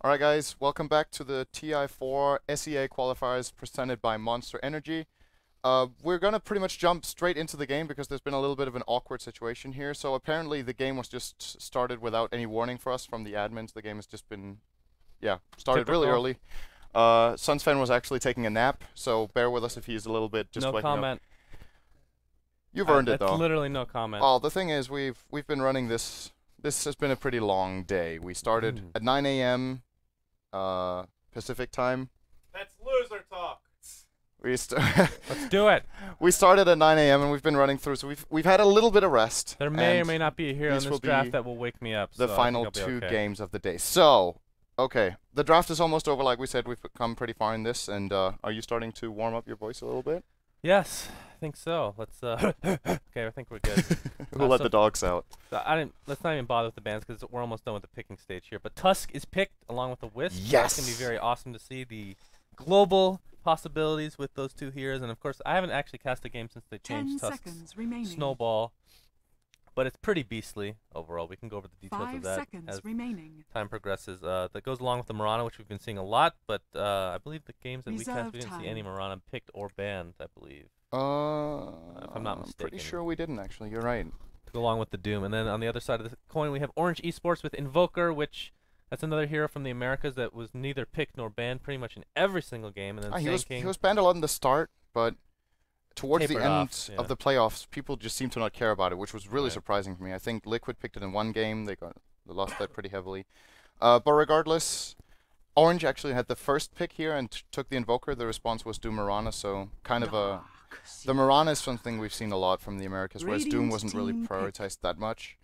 Alright guys, welcome back to the TI4 SEA qualifiers presented by Monster Energy. We're gonna pretty much jump straight into the game because there's been a little bit of an awkward situation here. So apparently the game was just started without any warning for us from the admins. The game has just been, started really early. Sunsfan was actually taking a nap, so bear with us if he's a little bit just waking up. No comment. You've earned it though. That's literally no comment. Oh, the thing is we've been running this. This has been a pretty long day. We started at 9 a.m. Pacific time. That's loser talk. Let's do it. We started at 9 a.m. and we've been running through, so we've had a little bit of rest. There may or may not be a hero in this draft that will wake me up. The final two games of the day. So, okay, the draft is almost over. Like we said, we've come pretty far in this. And are you starting to warm up your voice a little bit? Yes, I think so. Let's. Okay, I think we're good. We'll let the dogs out. Let's not even bother with the bands because we're almost done with the picking stage here. But Tusk is picked along with the Wisp. Yes. It's gonna be very awesome to see the global possibilities with those two heroes. And of course, I haven't actually cast a game since they changed Tusk's Snowball, but it's pretty beastly overall. We can go over the details of that as time progresses. That goes along with the Mirana, which we've been seeing a lot, but I believe the games that we cast, we didn't see any Mirana picked or banned, I believe. If I'm not mistaken. I'm pretty sure we didn't, actually. You're right. To go along with the Doom. And then on the other side of the coin, we have Orange Esports with Invoker, which that's another hero from the Americas that was neither picked nor banned pretty much in every single game. And then he was banned a lot in the start, but towards the end of the playoffs, people just seemed to not care about it, which was really surprising for me. I think Liquid picked it in one game. They lost that pretty heavily. But regardless, Orange actually had the first pick here and took the Invoker. The response was Doom Mirana, so kind of a... The Mirana is something we've seen a lot from the Americas, whereas Doom wasn't really prioritized that much.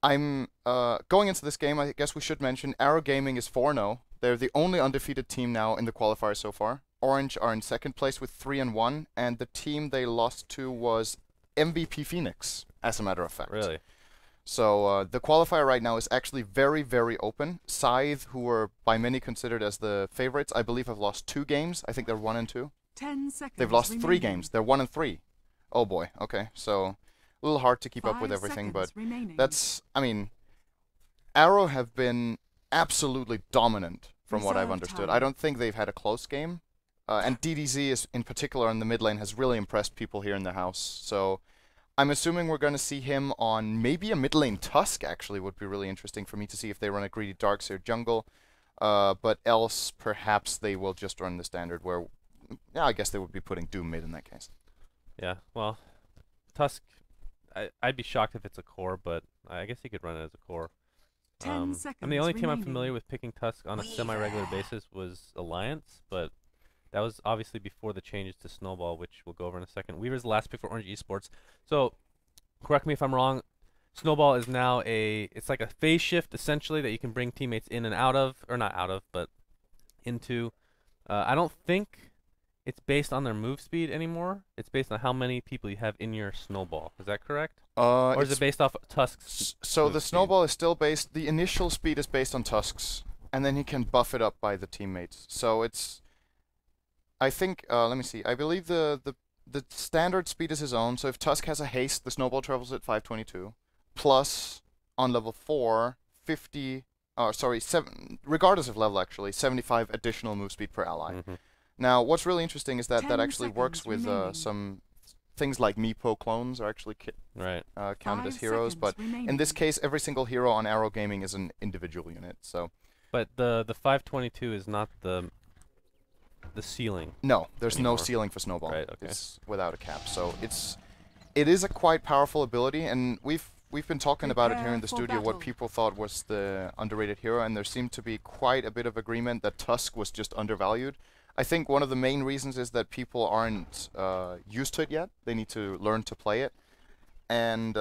I'm going into this game, I guess we should mention, Arrow Gaming is 4-0. They're the only undefeated team now in the qualifier so far. Orange are in second place with 3-1, and the team they lost to was MVP Phoenix, as a matter of fact. Really? So the qualifier right now is actually very, very open. Scythe, who were by many considered as the favorites, I believe have lost 2 games. I think they're 1-2. 10 seconds. They've lost 3 games. They're 1-3. Oh boy. Okay, so a little hard to keep up with everything, but that's. I mean, Arrow have been absolutely dominant from what I've understood. I don't think they've had a close game, and DDZ is in particular in the mid lane has really impressed people here in the house. So I'm assuming we're going to see him on maybe a mid lane Tusk. Actually, would be really interesting for me to see if they run a greedy Darkseer jungle, but else perhaps they will just run the standard where. Yeah, I guess they would be putting Doom mid in that case. Yeah, well, Tusk, I'd be shocked if it's a core, but I guess he could run it as a core. 10 seconds the only team I'm familiar with picking Tusk on a semi-regular basis was Alliance, but that was obviously before the changes to Snowball, which we'll go over in a second. Weaver's the last pick for Orange Esports. So, correct me if I'm wrong, Snowball is now it's like a phase shift, essentially, that you can bring teammates in and out of, or not out of, but into. I don't think it's based on their move speed anymore. It's based on how many people you have in your Snowball. Is that correct? Or is it based off Tusk's? So the Snowball is still based. The initial speed is based on Tusk's, and then he can buff it up by the teammates. So it's. I think. Let me see. I believe the standard speed is his own. So if Tusk has a haste, the Snowball travels at 522, plus on level 4, 50. Sorry, 7. Regardless of level, actually, 75 additional move speed per ally. Now, what's really interesting is that that actually works with some things like Meepo clones are actually counted as heroes, but in this case, every single hero on Arrow Gaming is an individual unit. So, but the 522 is not the ceiling. No, there's no ceiling for Snowball. Right. Okay. It's without a cap. So it is a quite powerful ability, and we've been talking about it here in the studio. What people thought was the underrated hero, and there seemed to be quite a bit of agreement that Tusk was just undervalued. I think one of the main reasons is that people aren't used to it yet. They need to learn to play it, and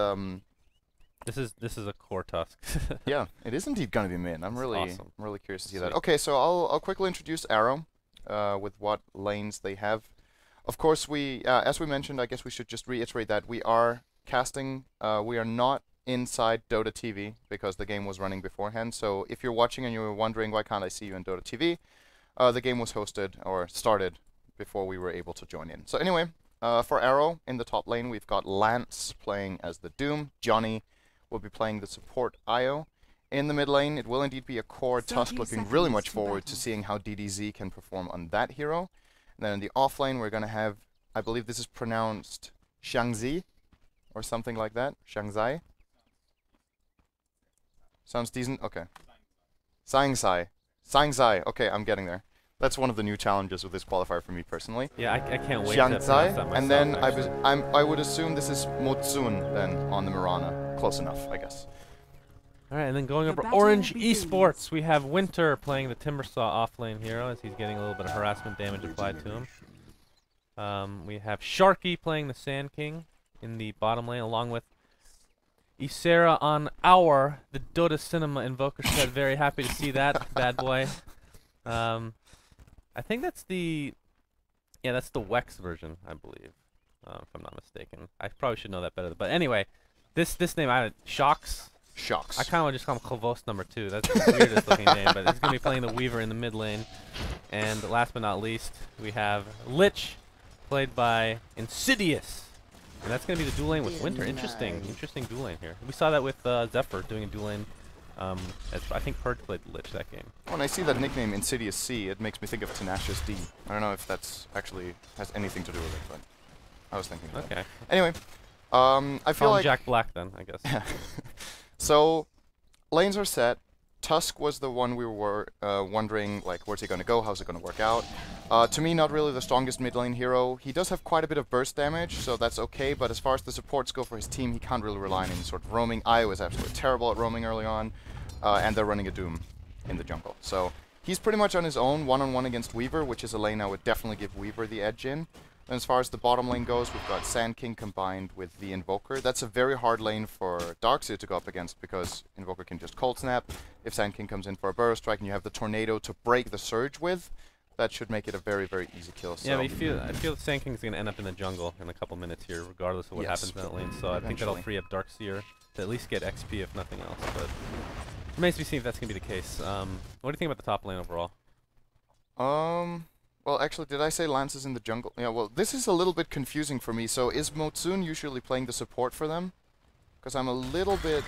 this is a core Tusk. Yeah, it is indeed going to be mid. I'm really curious to see that. Sweet. Okay, so I'll quickly introduce Arrow with what lanes they have. Of course, as we mentioned, I guess we should just reiterate that we are casting. We are not inside Dota TV because the game was running beforehand. So if you're watching and you're wondering why can't I see you in Dota TV. The game was hosted or started before we were able to join in. So anyway, for Arrow in the top lane, we've got Lance playing as the Doom. Johnny will be playing the support Io. in the mid lane, it will indeed be a core 30 Tusk looking really much to forward to battle. seeing how DDZ can perform on that hero. And then in the off lane, we're going to have, I believe this is pronounced Xiangzi or something like that. Xiangzai. Sounds decent? Okay. Sangsai. Sangsai. Okay, I'm getting there. That's one of the new challenges with this qualifier for me personally. Yeah, I can't wait to pronounce that myself, and then actually. I would assume this is Motsun then on the Mirana. Close enough, I guess. All right, and then going The over battle Orange begins. Esports, we have Winter playing the Timbersaw off-lane hero as he's getting a little bit of harassment damage applied to him. We have Sharky playing the Sand King in the bottom lane, along with Isera on our, the Dota Cinema Invoker said, very happy to see that bad boy. I think that's the, yeah, that's the Wex version, I believe, if I'm not mistaken. I probably should know that better. But anyway, this name, Shocks. Shocks. I kind of want to just call him Klovos #2. That's the weirdest looking name, but he's going to be playing the Weaver in the mid lane. And last but not least, we have Lich, played by Insidious. And that's going to be the dual lane with Winter. Interesting dual lane here. We saw that with Zephyr doing a dual lane. I think Purge played Lich that game. When I see that nickname Insidious C, it makes me think of Tenacious D. I don't know if that's actually has anything to do with it, but I was thinking that. Okay. Anyway, I feel Call him like Jack Black then, I guess. so lanes are set. Tusk was the one we were wondering, like, where's he going to go? How's it going to work out? To me, not really the strongest mid lane hero. He does have quite a bit of burst damage, so that's okay. But as far as the supports go for his team, he can't really rely on any sort of roaming. Io is absolutely terrible at roaming early on, and they're running a Doom in the jungle. So he's pretty much on his own, one-on-one against Weaver, which is a lane I would definitely give Weaver the edge in. And as far as the bottom lane goes, we've got Sand King combined with the Invoker. That's a very hard lane for Darkseer to go up against because Invoker can just cold snap. If Sand King comes in for a Burrow Strike and you have the Tornado to break the Surge with, that should make it a very, very easy kill. So Yeah, but I feel Sand King's going to end up in the jungle in a couple minutes here, regardless of what happens in that lane. So I think that'll free up Darkseer to at least get XP, if nothing else. But remains to be seen if that's going to be the case. What do you think about the top lane overall? Well, actually, did I say Lance is in the jungle? Yeah, well, this is a little bit confusing for me. So is Motsun usually playing the support for them? Because I'm a little bit...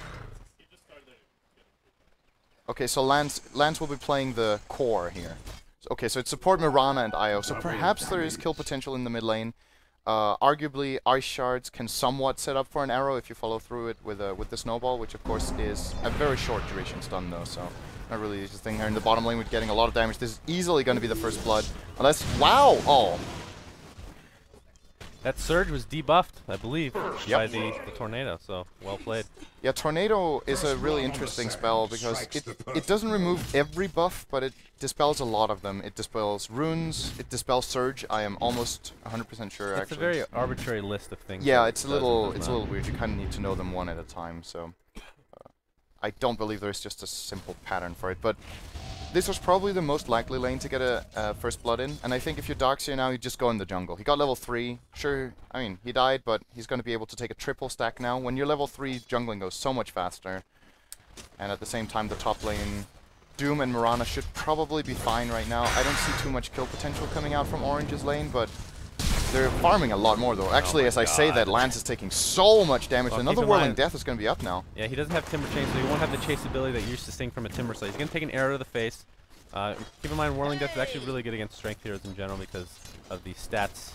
Okay, so Lance will be playing the core here. Okay, so it's support Mirana and Io. So perhaps there is kill potential in the mid lane. Arguably, Ice Shards can somewhat set up for an arrow if you follow through it with the Snowball, which of course is a very short duration stun though, so not really the thing here. In the bottom lane, we're getting a lot of damage. This is easily going to be the first blood. Unless, wow! Oh! That Surge was debuffed, I believe, by the Tornado, so well played. Yeah, Tornado is a really interesting spell because it doesn't remove every buff, but it dispels a lot of them. It dispels runes, it dispels Surge. I am almost 100% sure, It's actually. a very arbitrary list of things. Yeah, that it's a does and little does not. weird. You kind of need to know them one at a time, so I don't believe there's just a simple pattern for it. But this was probably the most likely lane to get a first blood in, and I think if you're Darkseer now, you just go in the jungle. He got level 3. Sure, I mean, he died, but he's going to be able to take a triple stack now. When you're level 3, jungling goes so much faster. And at the same time, the top lane, Doom and Mirana should probably be fine right now. I don't see too much kill potential coming out from Orange's lane, but they're farming a lot more, though. Actually, as I say that, Lance is taking so much damage. Well, Another Whirling Death is going to be up now. Yeah, he doesn't have Timber Chain, so he won't have the chase ability that you're used to seeing from a Timber Slayer. He's going to take an arrow to the face. Keep in mind, Whirling Death is actually really good against strength heroes in general because of the stats.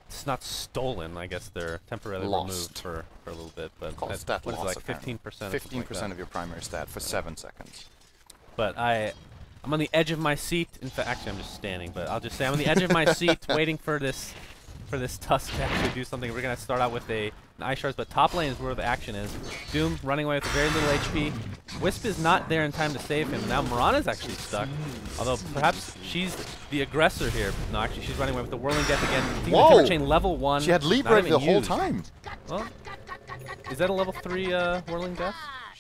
It's not stolen, I guess they're temporarily removed for a little bit. But Called stat what is it, loss, like 15%? 15% of your primary stat for 7 seconds. But I'm on the edge of my seat. In fact, actually, I'm just standing, but I'll just say I'm on the edge of my seat waiting for this Tusk to actually do something. We're going to start out with an Ice Shards, but top lane is where the action is. Doom running away with very little HP. Wisp is not there in time to save him. Now Mirana's actually stuck, although perhaps she's the aggressor here. No, actually, she's running away with the Whirling Death again. Whoa! Timber Chain level 1. She had leap ready the whole time. Well, is that a level 3 Whirling Death?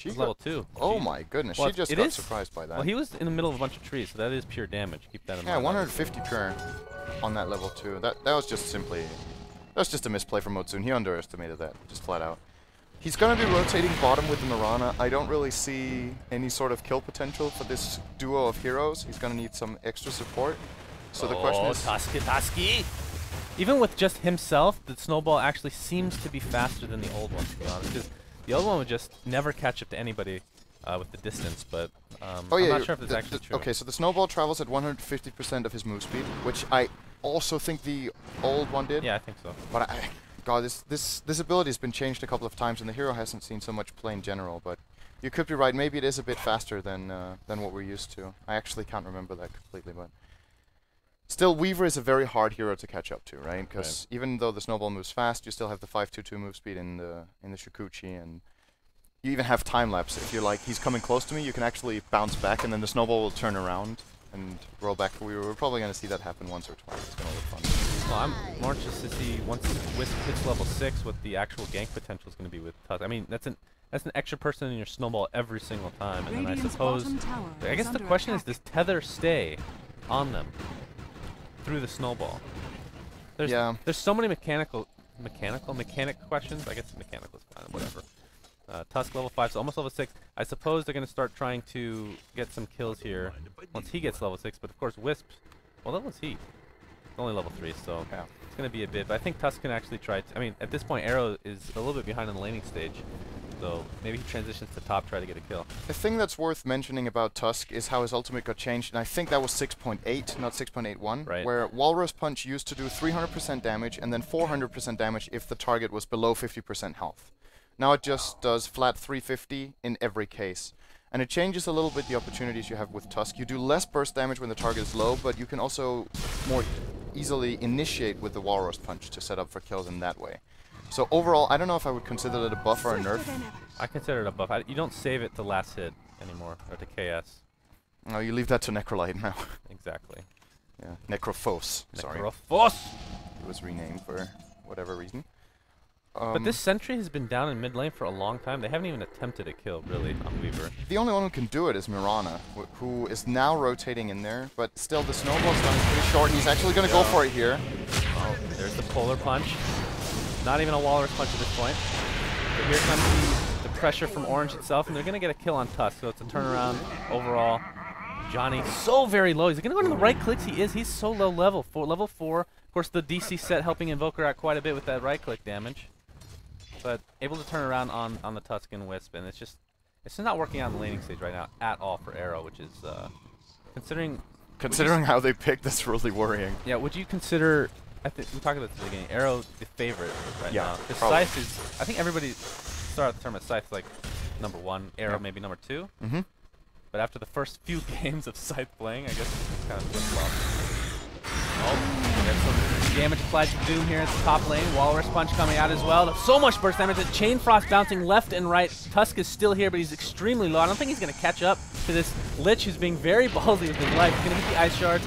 It's level 2. Oh my goodness, Well, she just it got is- surprised by that. Well, he was in the middle of a bunch of trees, so that is pure damage. Keep that in Yeah, mind. 150 pure on that level 2. That was just simply... That was just a misplay from Motsun. He underestimated that, just flat out. He's going to be rotating bottom with the Mirana. I don't really see any sort of kill potential for this duo of heroes. He's going to need some extra support. So the question is... Tusky! Even with just himself, the Snowball actually seems to be faster than the old one, to be honest. Because the old one would just never catch up to anybody with the distance, but oh yeah, I'm not sure if it's actually true. Okay, so the snowball travels at 150% of his move speed, which I also think the old one did. Yeah, I think so. But God, this ability has been changed a couple of times, and the hero hasn't seen so much play in general. But you could be right. Maybe it is a bit faster than what we're used to. I actually can't remember that completely, but still, Weaver is a very hard hero to catch up to, right? Because even though the snowball moves fast, you still have the 522 move speed in the Shikuchi, and you even have time lapse. If you're like, he's coming close to me, you can actually bounce back, and then the snowball will turn around and roll back for Weaver. We're probably going to see that happen once or twice. It's going to look fun. Well, I'm more interested to see once Wisp hits level 6 what the actual gank potential is going to be with Tusk. I mean, that's an extra person in your snowball every single time, and then I suppose, I guess the question is, does Tether stay on them through the snowball? There's so many mechanic questions. I guess mechanical is fine, whatever. Tusk level 5, so almost level 6. I suppose they're going to start trying to get some kills here once he gets level 6, but of course Wisp, well, level is he? Only level 3, so yeah, it's going to be a bit, but I think Tusk can actually try I mean, at this point, Arrow is a little bit behind on the laning stage, so maybe he transitions to top, try to get a kill. The thing that's worth mentioning about Tusk is how his ultimate got changed, and I think that was 6.8, not 6.81, right, where Walrus Punch used to do 300% damage and then 400% damage if the target was below 50% health. Now it just does flat 350 in every case. And it changes a little bit the opportunities you have with Tusk. You do less burst damage when the target is low, but you can also more easily initiate with the Walrus Punch to set up for kills in that way. So overall, I don't know if I would consider that a buff or a nerf. I consider it a buff. You don't save it to last hit anymore, or to KS. No, you leave that to Necrolite now. Exactly. Yeah, Necrophos. Sorry. Necrophos! It was renamed for whatever reason. But this sentry has been down in mid lane for a long time. They haven't even attempted a kill, really, on Weaver. The only one who can do it is Mirana, who is now rotating in there, but still the snowball's done pretty short, and he's actually going to go for it here. Oh, there's the polar punch. Not even a Walrus punch at this point. But here comes the pressure from Orange itself, and they're going to get a kill on Tusk, so it's a turnaround overall. Johnny, so very low. He's going to go into the right clicks. He is. He's so low level. Level 4. Of course, the DC set helping Invoker out quite a bit with that right click damage. But able to turn around on the Tusk and Wisp, and it's just not working out in the laning stage right now at all for Arrow, which is considering how they picked, that's really worrying. Yeah, would you consider? We talked about this at the beginning. Arrow the favorite right now. Because Scythe is, I think everybody started the term as Scythe like number 1, Arrow maybe number 2. Mm-hmm. But after the first few games of Scythe playing, I guess it's kind of flip-flop. Oh, there's some damage applied to Doom here at the top lane. Walrus Punch coming out as well. So much burst damage. The Chain Frost bouncing left and right. Tusk is still here, but he's extremely low. I don't think he's going to catch up to this Lich, who's being very ballsy with his life. He's going to hit the Ice Shard.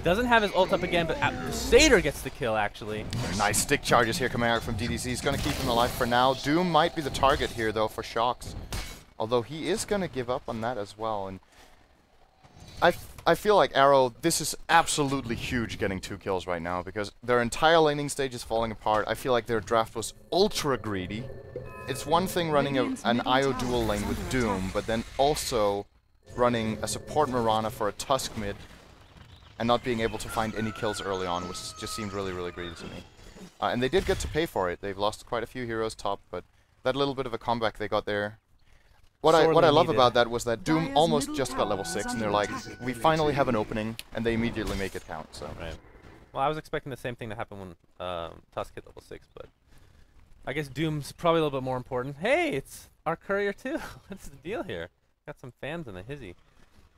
Doesn't have his ult up again, but Crusader gets the kill, actually. Nice stick charges here coming out from DDC. He's going to keep him alive for now. Doom might be the target here, though, for Shocks. Although he is going to give up on that as well. And I feel like Arrow, this is absolutely huge getting 2 kills right now, because their entire laning stage is falling apart. I feel like their draft was ultra greedy. It's one thing running an IO dual lane with Doom, but then also running a support Mirana for a Tusk mid and not being able to find any kills early on, which just seemed really, really greedy to me. And they did get to pay for it. They've lost quite a few heroes top, but that little bit of a comeback they got there. What I love about that was that Doom almost just got level 6, and they're like, we finally have an opening, and they immediately make it count. So. Right. Well, I was expecting the same thing to happen when Tusk hit level 6, but I guess Doom's probably a little bit more important. Hey, it's our courier too. What's the deal here? Got some fans in the hizzy.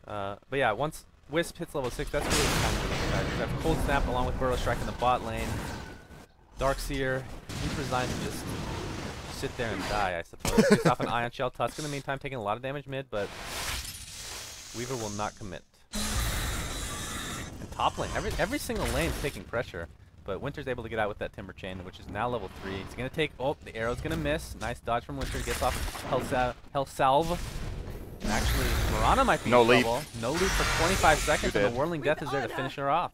But yeah, once Wisp hits level 6, that's really the time for those guys. You have Cold Snap along with Burrow Strike in the bot lane. Darkseer, he's resigned to just sit there and die, I suppose. Picks off an Ion Shell. Tusk in the meantime taking a lot of damage mid, but Weaver will not commit. And top lane, every single lane's taking pressure, but Winter's able to get out with that Timber Chain, which is now level 3. He's gonna take, oh, the arrow's gonna miss. Nice dodge from Winter, gets off Hell Salve. And actually, Mirana might be in trouble. No leap for 25 seconds, and the Whirling Death is there to finish her off.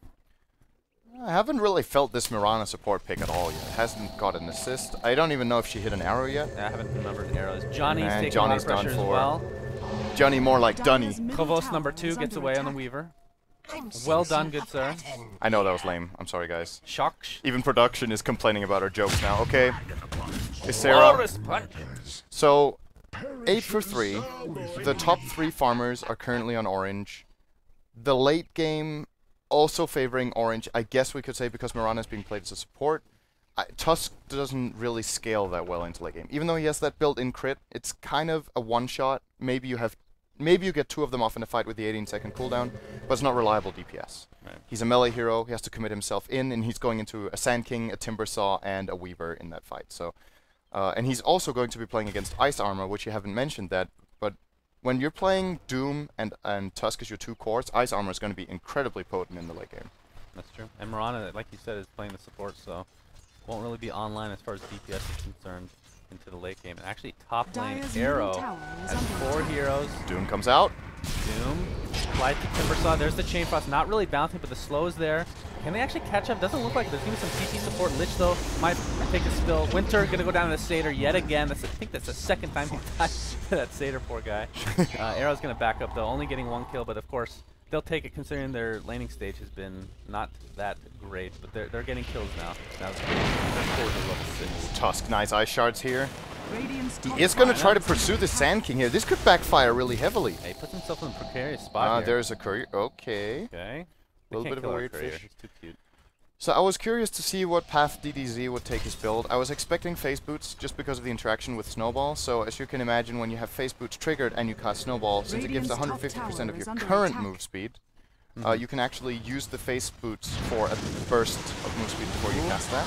I haven't really felt this Mirana support pick at all yet. Hasn't got an assist. I don't even know if she hit an arrow yet. I haven't remembered arrows. Johnny's taking a lot of pressure as well. Johnny more like Dunny. Krovos number 2 gets away on the Weaver. Well done, good sir. I know that was lame. I'm sorry, guys. Shocks. Even production is complaining about our jokes now. Okay. Is Sarah. So, 8 for 3. The top 3 farmers are currently on orange. The late game also favoring orange, I guess we could say, because Mirana is being played as a support. Tusk doesn't really scale that well into late game. Even though he has that built-in crit, it's kind of a one-shot. Maybe you get 2 of them off in a fight with the 18-second cooldown, but it's not reliable DPS. Right. He's a melee hero. He has to commit himself in, and he's going into a Sand King, a Timber Saw, and a Weaver in that fight. So, and he's also going to be playing against Ice Armor, which you haven't mentioned that. But when you're playing Doom and Tusk as your 2 cores, Ice Armor is going to be incredibly potent in the late game. That's true. And Mirana, like you said, is playing the support, so won't really be online as far as DPS is concerned into the late game. And actually, top lane Arrow has 4 heroes. Doom comes out. Doom, applied to Timbersaw. There's the Chain Frost, not really bouncing, but the slow is there. Can they actually catch up? Doesn't look like there's going to be some TT support. Lich, though, might take a spill. Winter going to go down to the Satyr yet again. I think that's the 2nd time he died to that Satyr, poor guy. Arrow's going to back up, though, only getting 1 kill, but of course, they'll take it considering their laning stage has been not that great, but they're getting kills now. Now they're level 6. Tusk, nice ice shards here. He is going to try to pursue the Sand King here. This could backfire really heavily. He puts himself in a precarious spot here. There's a courier. Okay. Okay. A little bit of a weird fish. He's too cute. So I was curious to see what path DDZ would take his build. I was expecting Phase Boots just because of the interaction with Snowball. So as you can imagine, when you have Phase Boots triggered and you cast Snowball, since it gives 150% of your current move speed, you can actually use the Phase Boots for a burst of move speed before you cast that.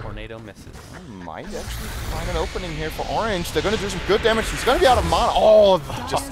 Tornado misses. Might actually find an opening here for orange. They're going to do some good damage. He's going to be out of mana. Oh, just...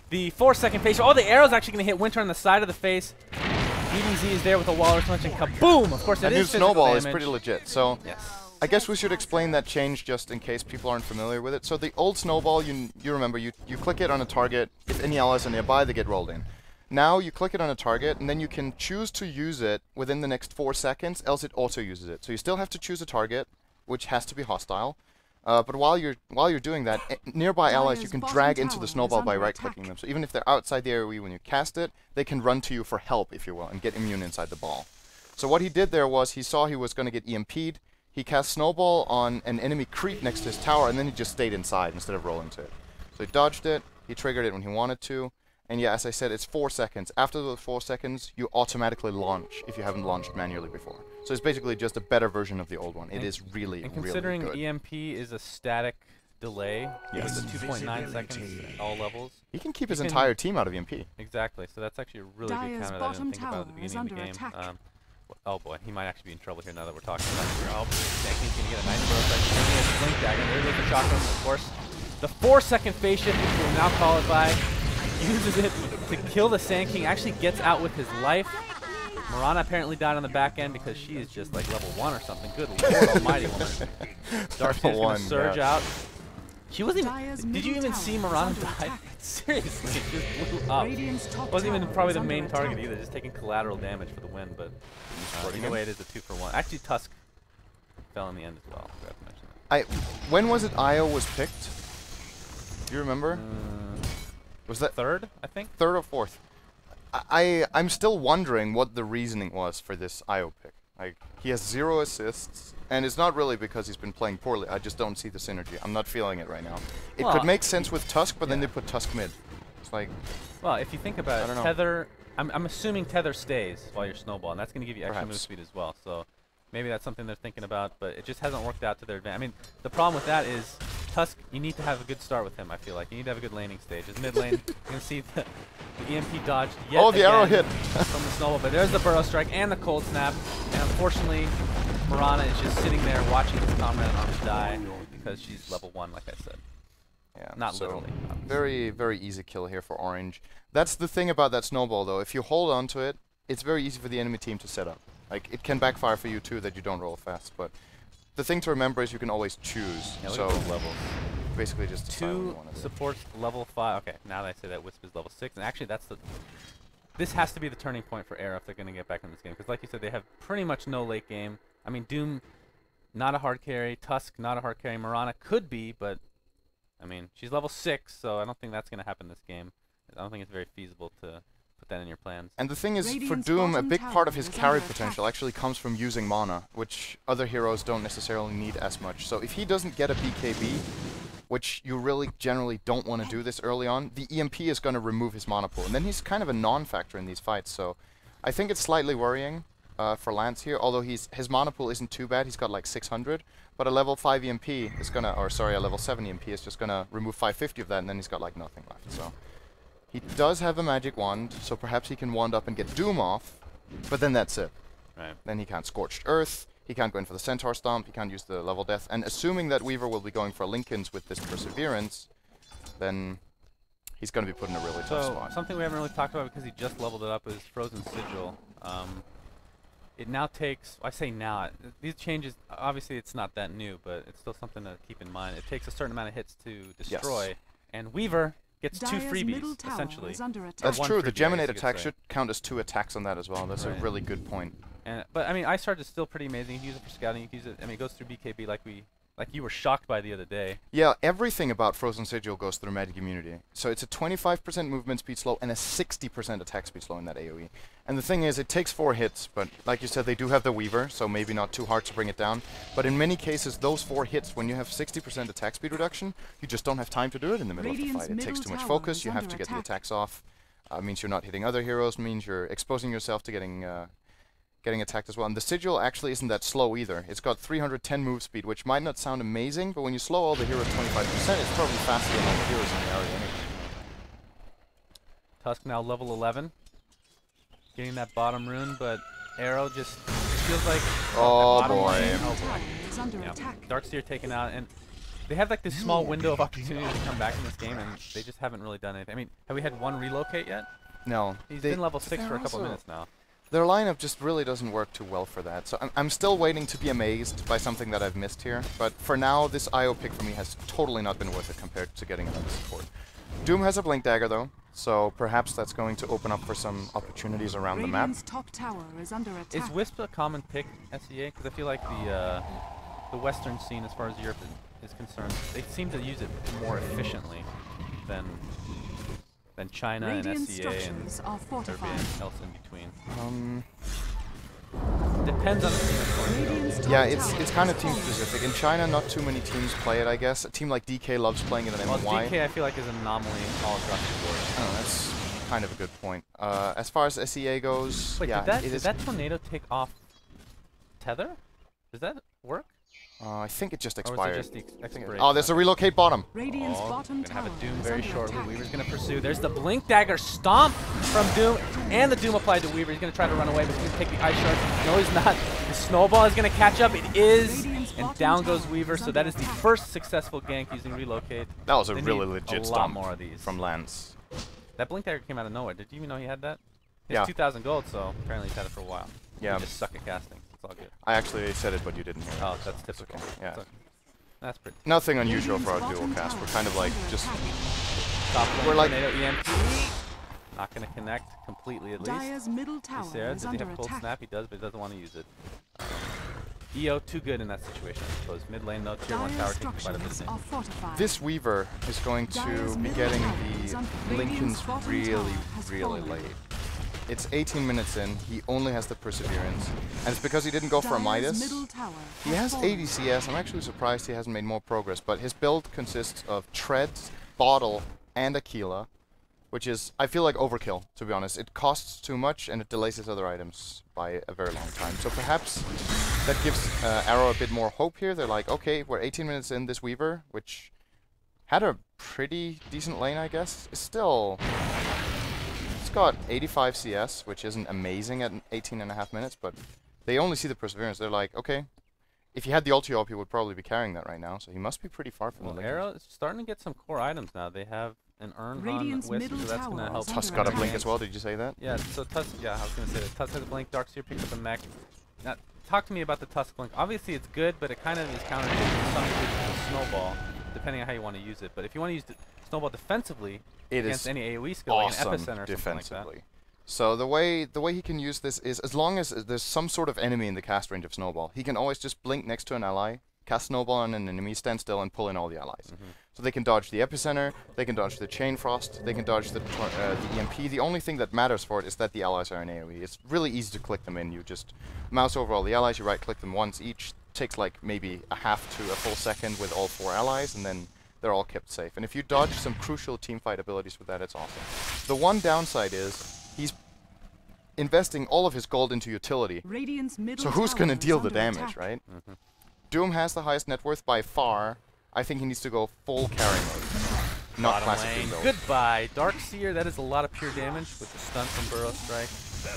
The 4-second face. Oh, the arrow's actually going to hit Winter on the side of the face. DDZ is there with a Walrus Punch and kaboom! Of course, it is physical Snowball damage. is pretty legit. So yes. I guess we should explain that change just in case people aren't familiar with it. So the old Snowball, you remember, you click it on a target. If any allies are nearby, they get rolled in. Now you click it on a target, and then you can choose to use it within the next 4 seconds, else it auto-uses it. So you still have to choose a target, which has to be hostile. But while you're doing that, nearby allies you can drag into the Snowball by right-clicking them. So even if they're outside the AoE when you cast it, they can run to you for help, if you will, and get immune inside the ball. So what he did there was he saw he was going to get EMP'd. He cast Snowball on an enemy creep next to his tower, and then he just stayed inside instead of rolling to it. So he dodged it. He triggered it when he wanted to. And yeah, as I said, it's 4 seconds. After those 4 seconds, you automatically launch if you haven't launched manually before. So it's basically just a better version of the old one. It is really, and really considering good. EMP is a static delay, Yes. with the 2.9 seconds at all levels. He can keep his entire team out of EMP. Exactly, so that's actually a really good counter that I didn't think about at the beginning of the game. Oh boy, he might actually be in trouble here now that we're talking about it. Oh, He's going to get a nice burst. He has a Blink Dagger. There goes the shotgun, of course. The 4-second phase shift, which we'll now qualify, uses it to kill the Sand King, actually gets out with his life. Mirana apparently died on the back end because she is just like level 1 or something. Good Lord almighty woman. Darkseid's going to surge out. She wasn't even, did you even see Mirana die? Seriously, it just blew up. Wasn't even probably the main target either, just taking collateral damage for the win, but either way it is a 2-for-1. Actually Tusk fell in the end as well. I forgot to mention that. When was it Io was picked? Do you remember? Was that 3rd, I think? 3rd or 4th? I'm still wondering what the reasoning was for this Io pick. Like, he has 0 assists, and it's not really because he's been playing poorly. I just don't see the synergy. I'm not feeling it right now. It could make sense with Tusk, but then they put Tusk mid. It's like... Well, if you think about it, Tether... I'm assuming Tether stays while you're Snowball, and that's going to give you extra move speed as well. So maybe that's something they're thinking about, but it just hasn't worked out to their advantage. I mean, the problem with that is Tusk, you need to have a good start with him, I feel like. You need to have a good laning stage. His mid lane, you can see the EMP dodge yet the arrow hit from the Snowball, but there's the Burrow Strike and the Cold Snap, and unfortunately, Mirana is just sitting there watching his comrade arms die because she's level 1, like I said. Yeah, not literally. Very, very easy kill here for orange. That's the thing about that Snowball, though. If you hold on to it, it's very easy for the enemy team to set up. Like, it can backfire for you, too, that you don't roll fast, but the thing to remember is you can always choose. Yeah, so levels. Basically just 2 supports level 5. Okay, now that I say that, Wisp is level 6, and actually that's the... This has to be the turning point for Era if they're going to get back in this game, because like you said, they have pretty much no late game. I mean, Doom, not a hard carry. Tusk, not a hard carry. Mirana could be, but, I mean, she's level 6, so I don't think that's going to happen this game. I don't think it's very feasible to put that in your plans. And the thing is, for Radiant's Doom, a bottom big part of tower his is carry under potential attack. actually comes from using mana, which other heroes don't necessarily need as much. So if he doesn't get a BKB, which you really generally don't want to do this early on, the EMP is going to remove his mana pool. And then he's kind of a non-factor in these fights. So I think it's slightly worrying for Lance here, although his mana pool isn't too bad. He's got like 600. But a level 5 EMP is going to, or sorry, a level 7 EMP is just going to remove 550 of that, and then he's got like nothing left. So he does have a magic wand, so perhaps he can wand up and get Doom off, but then that's it. Right. Then he can't Scorched Earth, he can't go in for the Centaur Stomp, he can't use the level Death, and assuming that Weaver will be going for Lincolns with this Perseverance, then he's going to be put in a really tough spot. Something we haven't really talked about because he just leveled it up is Frozen Sigil. It now takes, I say now, these changes, obviously it's not that new, but it's still something to keep in mind. It takes a certain amount of hits to destroy, and Weaver gets 2 freebies, essentially. That's true, the freebie, Geminate attack should count as 2 attacks on that as well. That's a really good point. But I mean, Ice Charge is still pretty amazing. You can use it for scouting, you can use it, I mean, it goes through BKB like you were shocked by the other day. Yeah, everything about Frozen Sigil goes through Magic Immunity. So it's a 25% movement speed slow and a 60% attack speed slow in that AoE. And the thing is, it takes 4 hits, but like you said, they do have the Weaver, so maybe not too hard to bring it down. But in many cases, those 4 hits, when you have 60% attack speed reduction, you just don't have time to do it in the middle of the fight. It takes too much focus, you have to get the attacks off. Means you're not hitting other heroes, means you're exposing yourself to getting attacked as well. And the Sigil actually isn't that slow either. It's got 310 move speed, which might not sound amazing, but when you slow all the heroes 25%, it's probably faster than all the heroes in the area anyway. Tusk now level 11. Getting that bottom rune, but Arrow just feels like... Oh boy. Yeah. Darkseer taken out, and they have like this small window of opportunity to come back in this game, and they just haven't really done anything. I mean, have we had one relocate yet? No. He's been level 6 for a couple minutes now. Their lineup just really doesn't work too well for that. So I'm still waiting to be amazed by something that I've missed here. But for now, this IO pick for me has totally not been worth it compared to getting another support. Doom has a Blink Dagger though, so perhaps that's going to open up for some opportunities around the map. Top tower is under attack. Is Wisp a common pick, SEA? Because I feel like the Western scene, as far as Europe is concerned, they seem to use it more efficiently than China and SEA and everything else in between. Depends on the team, of course. Yeah, it's kind of team specific. In China, not too many teams play it, I guess. A team like DK loves playing it in MY. Well, DK I feel like is an anomaly all across the board. Oh, that's kind of a good point. As far as SEA goes, wait, yeah, did that tornado take off Tether? Does that work? I think it just Or expired. was it just the expiration? Oh, there's a relocate bottom. Radiant's We're bottom gonna have tower a Doom is very under shortly. attack. Weaver's gonna pursue. There's the Blink Dagger stomp from Doom, and the Doom applied to Weaver. He's gonna try to run away, but he's gonna take the Ice Shard. No, he's not. The Snowball is gonna catch up. It is, and down goes Weaver. So that is the first successful gank using relocate. That was a They really need legit a stomp lot more of these from Lance. That Blink Dagger came out of nowhere. Did you even know he had that? It's Yeah. 2,000 gold, so apparently he's had it for a while. Yeah. You just suck at casting. It's all good. I actually said it, but you didn't hear it. Oh, that's typical. Yeah. It's okay. That's pretty. Nothing unusual for our dual cast. We're kind of like just... Top We're like... tornado EMP. Not going to connect completely at least. Dire's middle tower Ysera, is does he under have cold attack. snap? He does, but he doesn't want to use it. EO too good in that situation, I suppose. Mid lane, no tier 1 tower taking quite a bit of damage. This Weaver is going to be getting the Lincolns really late. It's 18 minutes in, he only has the Perseverance, and it's because he didn't go for a Midas. He has 80 CS, I'm actually surprised he hasn't made more progress, but his build consists of Treads, Bottle, and Aquila, which is, I feel like overkill, to be honest. It costs too much, and it delays his other items by a very long time. So perhaps that gives Arrow a bit more hope here. They're like, okay, we're 18 minutes in, this Weaver, which had a pretty decent lane, I guess, is still... It's got 85 CS, which isn't amazing at 18.5 minutes, but they only see the Perseverance. They're like, okay, if he had the ulti up, he would probably be carrying that right now, so he must be pretty far from the lane. Arrow is starting to get some core items now. They have an Urn on Wisp, so that's going to help. Tusk got a blink as well, did you say that? Yeah, so Tusk, yeah, I was going to say that. Tusk has a blink, Darkseer picks up a mech. Now, talk to me about the Tusk blink. Obviously it's good, but it kind of is countered to some degree with the Snowball, depending on how you want to use it. But if you want to use the Snowball defensively, it against is any AoE skill, awesome like an Epicenter or defensively. something like that. So the way he can use this is, as long as there's some sort of enemy in the cast range of Snowball, he can always just blink next to an ally, cast Snowball on an enemy standstill and pull in all the allies. So they can dodge the Epicenter, they can dodge the Chain Frost, they can dodge the EMP. The only thing that matters for it is that the allies are in AoE. It's really easy to click them in. You just mouse over all the allies, you right-click them once each. Takes like maybe a half to a full second with all 4 allies, and then they're all kept safe. And if you dodge some crucial teamfight abilities with that, it's awesome. The one downside is he's investing all of his gold into utility. So who's going to deal the damage, right? Doom has the highest net worth by far. I think he needs to go full carry mode. Not classic Doom though. Goodbye. Darkseer, that is a lot of pure damage with the stun from Burrow Strike.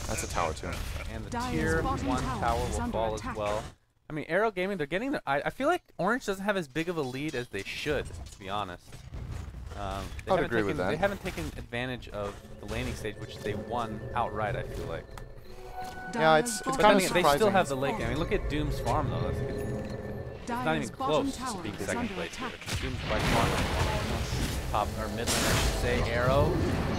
That's a tower too. And the tier 1 tower will fall as well. I mean, Arrow Gaming, they're getting their... I feel like Orange doesn't have as big of a lead as they should, to be honest. I would agree with that. They haven't taken advantage of the laning stage, which they won outright, I feel like. Yeah, it's kind of surprising. They still have the late game. I mean, look at Doom's farm, though. It's not even close to being second place here. Doom's by far top, or mid lane, I should say. Arrow.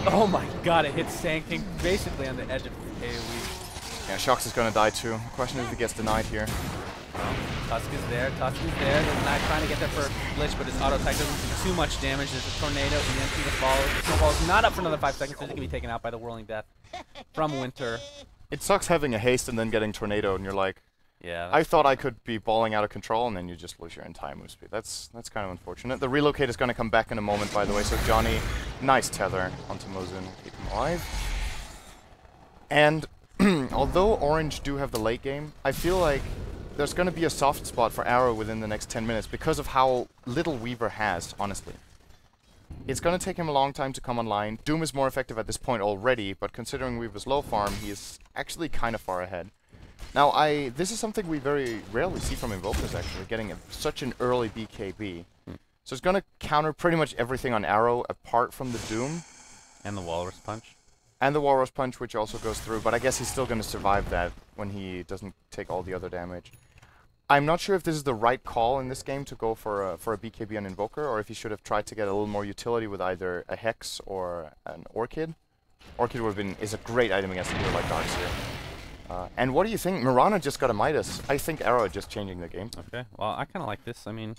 Oh my god, it hits Sand King basically on the edge of AoE. Yeah, Shox is going to die too. The question is if he gets denied here. Tusk is there, Tusk is there. They're not trying to get there for a glitch, but his auto attack doesn't do too much damage. There's a tornado, EMP to follow. Snowball's not up for another 5 seconds, so he's going to be taken out by the Whirling Death from Winter. It sucks having a haste and then getting tornado, and you're like, yeah. I thought I could be balling out of control, and then you just lose your entire move speed. That's kind of unfortunate. The relocate is going to come back in a moment, by the way, so Johnny, nice tether onto Mozun, keep him alive. And although Orange do have the late game, I feel like there's going to be a soft spot for Arrow within the next 10 minutes because of how little Weaver has, honestly. It's going to take him a long time to come online. Doom is more effective at this point already, but considering Weaver's low farm, he is actually kind of far ahead. Now, this is something we very rarely see from Invokers, actually, getting such an early BKB. So it's going to counter pretty much everything on Arrow apart from the Doom. And the Walrus Punch. And the Walrus Punch, which also goes through, but I guess he's still going to survive that when he doesn't take all the other damage. I'm not sure if this is the right call in this game to go for a BKB on Invoker, or if he should have tried to get a little more utility with either a Hex or an Orchid. Orchid is a great item against a hero like Darkseer. And what do you think? Mirana just got a Midas. I think Arrow just changing the game. Okay, well, I kind of like this. I mean,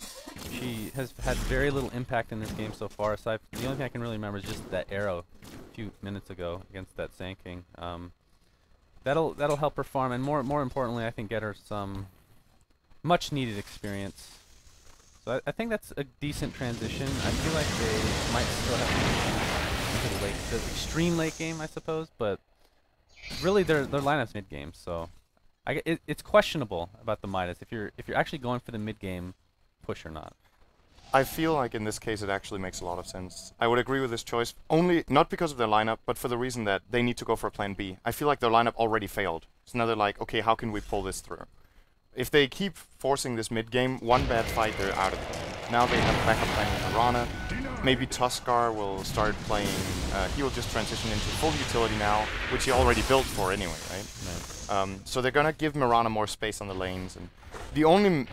she has had very little impact in this game so far. Aside, the only thing I can really remember is just that Arrow a few minutes ago against that Sand King. That'll help her farm, and more importantly, I think get her some much needed experience. So I think that's a decent transition. I feel like they might still have to into the extreme late game, I suppose, but really their lineup's mid game, so it's questionable about the Midas if you're actually going for the mid game push or not. I feel like in this case it actually makes a lot of sense. I would agree with this choice, only not because of their lineup, but for the reason that they need to go for a plan B. I feel like their lineup already failed. So now they're like, okay, how can we pull this through? If they keep forcing this mid game, one bad fight, they're out of it. Now they have backup plan with Mirana. Maybe Tuskar will start playing, he will just transition into full utility now, which he already built for anyway, right? Nice. So they're gonna give Mirana more space on the lanes, and the only,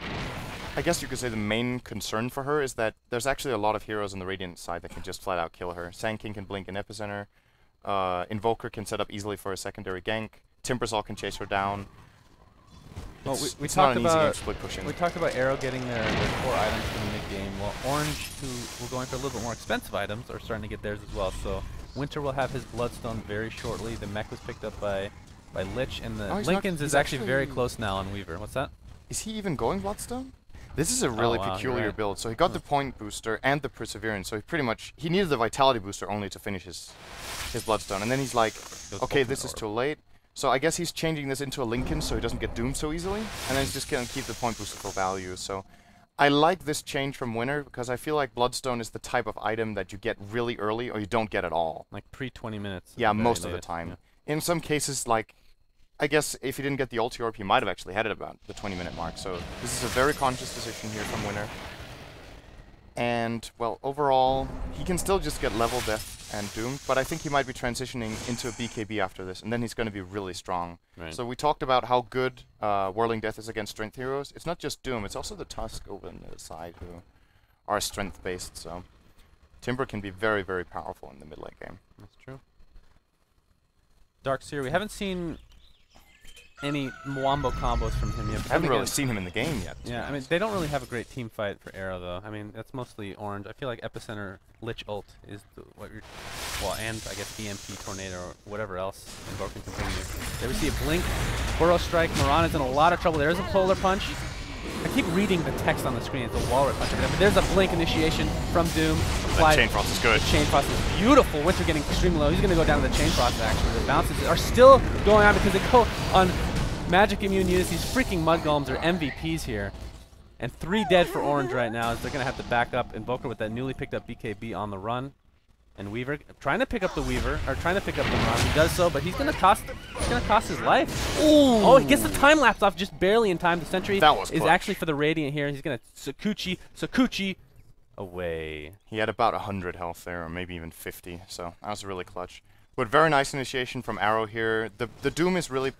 I guess you could say the main concern for her is that there's actually a lot of heroes on the Radiant side that can just flat out kill her. Sand King can blink an Epicenter, Invoker can set up easily for a secondary gank, Timbersaw can chase her down. Well, we it's talked not an easy game about split pushing. We talked about Arrow getting their core items in the mid game. Well, Orange, who were going for a little bit more expensive items, are starting to get theirs as well. So Winter will have his Bloodstone very shortly. The mech was picked up by Lich, and the Lincoln's is actually very close now on Weaver. What's that? Is he even going Bloodstone? This is a really peculiar build. So he got the point booster and the Perseverance. So he needed the Vitality booster only to finish his Bloodstone. And then he's like, okay, this is too late. So I guess he's changing this into a Lincoln so he doesn't get doomed so easily, and then he's just going to keep the point booster for value. So I like this change from Winter because I feel like Bloodstone is the type of item that you get really early or you don't get at all. Like pre-20 minutes. Yeah, most of the time. Yeah. In some cases, like, I guess if he didn't get the ulti orb, he might have actually had it about the 20-minute mark. So this is a very conscious decision here from Winter. And, well, overall, he can still just get level death and doomed, but I think he might be transitioning into a BKB after this, and then he's going to be really strong. Right. So we talked about how good Whirling Death is against strength heroes. It's not just Doom, it's also the Tusk over on the side who are strength-based, so Timber can be very, very powerful in the mid-lane game. That's true. Darkseer, we haven't seen any Mwambo combos from him yet. I haven't really seen him in the game yet. Yeah, I mean, they don't really have a great team fight for Arrow, though. I mean, that's mostly orange. I feel like Epicenter Lich ult is what you're... Well, and I guess EMP Tornado or whatever else Invoker can bring you. There we see a Blink, Burrow Strike. Mirana's in a lot of trouble. There's a Polar Punch. I keep reading the text on the screen. It's a Walrus Punch. But there's a Blink initiation from Doom. That Chain Frost is good. The Chain Frost is beautiful. Winter getting extremely low. He's going to go down to the Chain Frost, actually. The bounces are still going on because they go on Magic Immune units. These freaking Mud Golems are MVPs here. And 3 dead for orange right now as they're going to have to back up Invoker with that newly picked up BKB on the run. And Weaver trying to pick up the Weaver, or trying to pick up the Mirana. He does so, but he's going to cost his life. Ooh. Oh, he gets the time lapse off just barely in time. The sentry is actually for the Radiant here. He's going to Sakuchi away. He had about 100 health there, or maybe even 50, so that was really clutch. But very nice initiation from Arrow here. The Doom is really...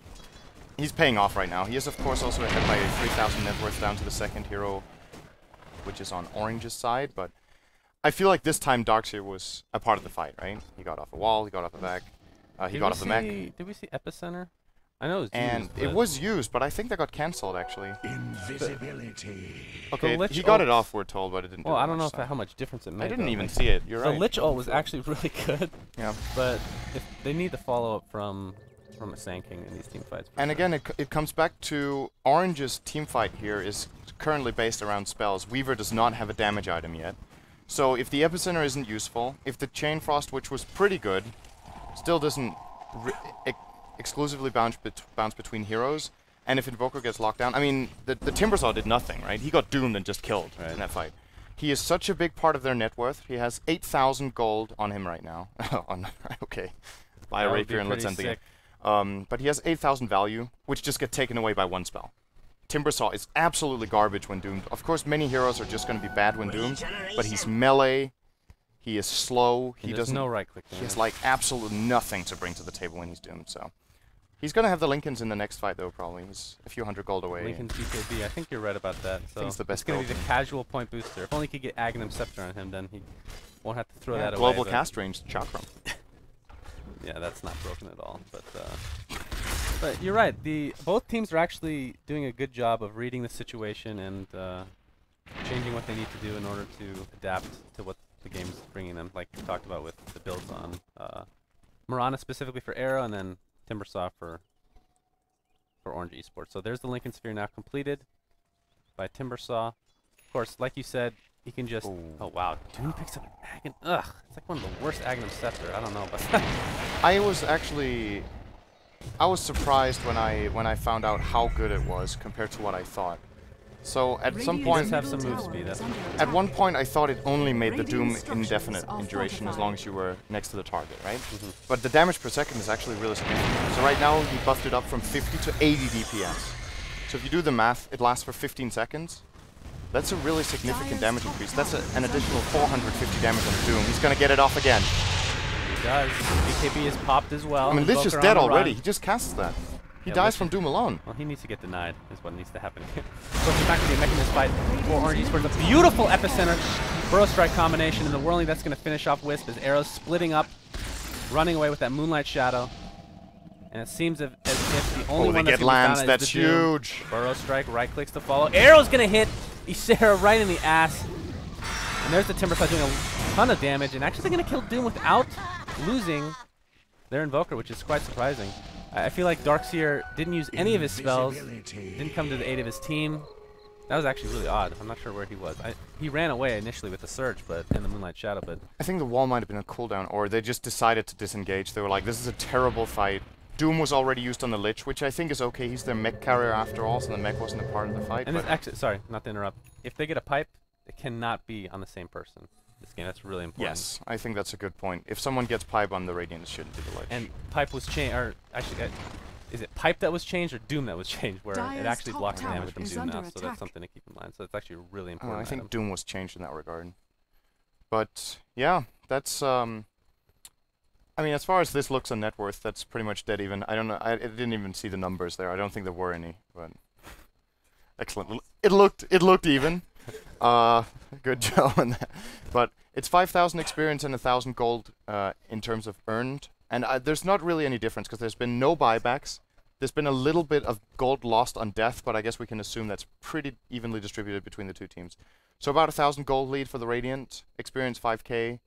He's paying off right now. He is, of course, also ahead by 3,000 net worth down to the second hero, which is on Orange's side, but I feel like this time Darkseer was a part of the fight, right? He got off a wall, he got off a back, he got off the mech. Did we see Epicenter? I know it was and used, it was used, but I think that got cancelled, actually. Invisibility. Okay, he got it off, we're told, but it didn't do I don't know how much difference it made. I didn't even see it, you're right. The Lich ult was actually really good. Yeah. But if they need the follow-up from a Sand King in these team fights. And again, it comes back to Orange's team fight here is currently based around spells. Weaver does not have a damage item yet. So if the Epicenter isn't useful, if the Chain Frost, which was pretty good, still doesn't exclusively bounce between heroes, and if Invoker gets locked down, I mean, the Timbersaw did nothing, right? He got doomed and just killed in that fight. He is such a big part of their net worth. He has 8,000 gold on him right now. Okay. Buy a Rapier and let's end the game. But he has 8,000 value, which just get taken away by one spell. Timbersaw is absolutely garbage when doomed. Of course, many heroes are just going to be bad when doomed, but he's melee, he is slow, he doesn't... no right click. He has like absolutely nothing to bring to the table when he's doomed, so... He's going to have the Lincolns in the next fight, though, probably. He's a few hundred gold away. Lincoln's BKB, I think you're right about that. So he's the best it's going to be the casual point booster. If only he could get Aghanim Scepter on him, then he won't have to throw that away. Global cast range, Chakram. Yeah, that's not broken at all, but you're right. Both teams are actually doing a good job of reading the situation and changing what they need to do in order to adapt to what the game's bringing them. Like we talked about with the builds on Mirana specifically for Arrow, and then Timbersaw for Orange Esports. So there's the Lincoln Sphere now completed by Timbersaw. Of course, like you said, he can just... Oh, wow. Doom picks up an Aghanim... Ugh. It's like one of the worst Aghanim Scepter. I don't know, but... I was surprised when I found out how good it was compared to what I thought. So at some point... have some move speed. At one point I thought it only made the Doom indefinite in duration as long as you were next to the target, right? But the damage per second is actually really significant. So right now he buffed it up from 50 to 80 DPS. So if you do the math, it lasts for 15 seconds. That's a really significant damage increase. That's an additional 450 damage on the Doom. He's going to get it off again. He does. BKB is popped as well. I mean, Lich is dead already. He just casts that. He dies from Doom alone. Well, he needs to get denied, is what needs to happen here. So it's back to be a Mechanist fight for Orange Esports. A beautiful Epicenter Burrow Strike combination in the whirling that's going to finish off Wisp as Arrow's splitting up, running away with that Moonlight Shadow. And it seems as if the only one that's going to be found is the Doom. Huge. Burrow Strike, right clicks to follow. Arrow's going to hit Ysera right in the ass. And there's the Timbersaw doing a ton of damage, and actually going to kill Doom without losing their Invoker, which is quite surprising. I feel like Darkseer didn't use any of his spells, didn't come to the aid of his team. That was actually really odd. I'm not sure where he was. He ran away initially with the Surge, but in the Moonlight Shadow, but... I think the wall might have been a cooldown, or they just decided to disengage. They were like, this is a terrible fight. Doom was already used on the Lich, which I think is okay. He's their mech carrier after all, so the mech wasn't a part of the fight. And actually, sorry, not to interrupt. If they get a pipe, it cannot be on the same person. This game, that's really important. Yes, I think that's a good point. If someone gets pipe on the Radiant, it shouldn't be the Lich. And pipe was changed, or actually, is it pipe that was changed or Doom that was changed, where it actually blocks the damage from Doom now, so that's something to keep in mind. So it's actually a really important I think item. Doom was changed in that regard. But, yeah, that's, I mean, as far as this looks on net worth, that's pretty much dead even. I don't know, I didn't even see the numbers there. I don't think there were any, but... Excellent. It looked even. Good job on that. But it's 5,000 experience and 1,000 gold in terms of earned. And there's not really any difference because there's been no buybacks. There's been a little bit of gold lost on death, but I guess we can assume that's pretty evenly distributed between the two teams. So about 1,000 gold lead for the Radiant. Experience 5k.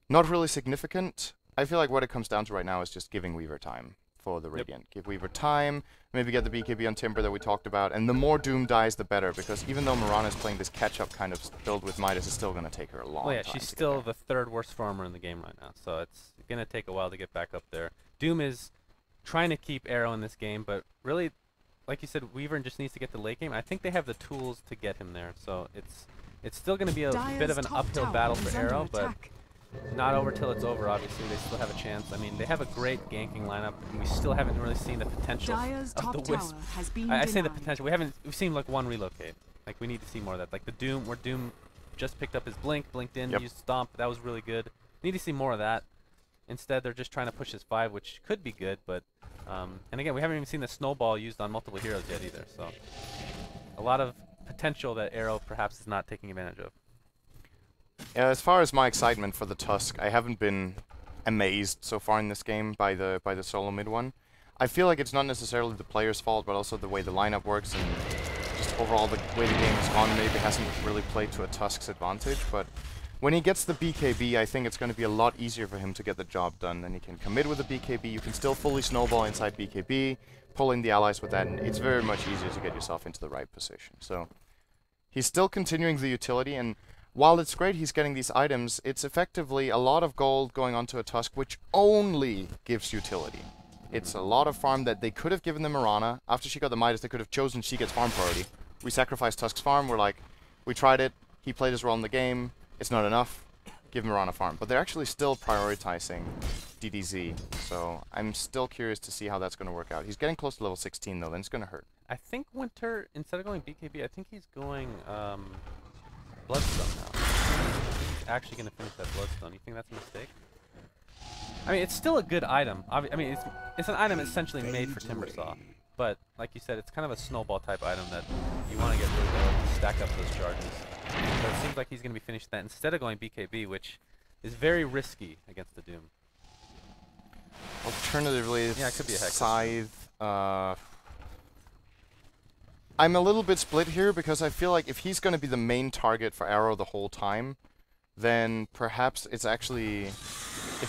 Not really significant. I feel like what it comes down to right now is just giving Weaver time for the Radiant. Give Weaver time, maybe get the BKB on Timber that we talked about, and the more Doom dies, the better, because even though Mirana is playing this catch-up kind of build with Midas, it's still going to take her a long time. Well, yeah, she's still the 3rd worst farmer in the game right now, so it's going to take a while to get back up there. Doom is trying to keep Arrow in this game, but really, like you said, Weaver just needs to get the late game. I think they have the tools to get him there, so it's still going to be a bit of an uphill battle for Arrow, but not over till it's over, obviously. They still have a chance. I mean, they have a great ganking lineup, and we still haven't really seen the potential of the Wisp. I say the potential. We've seen like one relocate. Like, we need to see more of that. Like the Doom, where Doom just picked up his blink, blinked in, used Stomp. That was really good. Need to see more of that. Instead, they're just trying to push his 5, which could be good, but and again, we haven't even seen the snowball used on multiple heroes yet either. So a lot of potential that Arrow perhaps is not taking advantage of. As far as my excitement for the Tusk, I haven't been amazed so far in this game by the solo mid one. I feel like it's not necessarily the player's fault, but also the way the lineup works and just overall the way the game has gone maybe hasn't really played to a Tusk's advantage. But when he gets the BKB, I think it's going to be a lot easier for him to get the job done. Then he can commit with the BKB. You can still fully snowball inside BKB, pull in the allies with that, and it's very much easier to get yourself into the right position. So he's still continuing the utility, and while it's great he's getting these items, it's effectively a lot of gold going onto a Tusk, which only gives utility. It's a lot of farm that they could have given the Mirana. After she got the Midas, they could have chosen she gets farm priority. We sacrificed Tusk's farm. We're like, we tried it. He played his role in the game. It's not enough. Give Mirana farm. But they're actually still prioritizing DDZ. So I'm still curious to see how that's going to work out. He's getting close to level 16 though, then it's going to hurt. I think Winter, instead of going BKB, I think he's going Bloodstone now. He's actually going to finish that Bloodstone. You think that's a mistake? I mean, it's still a good item. I mean, it's an item essentially made for Timbersaw. But, like you said, it's kind of a snowball type item that you want to get really low to stack up those charges. But it seems like he's going to be finishing that instead of going BKB, which is very risky against the Doom. Alternatively, yeah, it could be a Hex. Scythe. I'm a little bit split here because I feel like if he's going to be the main target for Arrow the whole time, then perhaps it's actually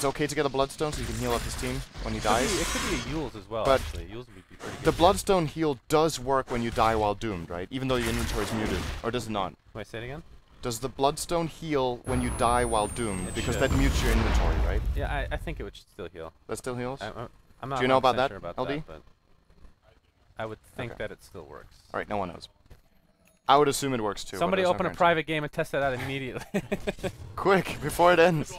okay to get a Bloodstone so he can heal up his team when he dies. It could be a Yule's as well, but actually. Yule's would be pretty good. The Bloodstone heal does work when you die while doomed, right? Even though your inventory is muted. Or does it not? Wait, say it again? Does the Bloodstone heal when you die while doomed? Because that mutes your inventory, right? Yeah, I think it would still heal. That still heals? I'm not Do you know about that, sure about LD? that, but I would think that it still works. Alright, no one knows. I would assume it works too. Somebody open a private game and test that out immediately. Quick, before it ends.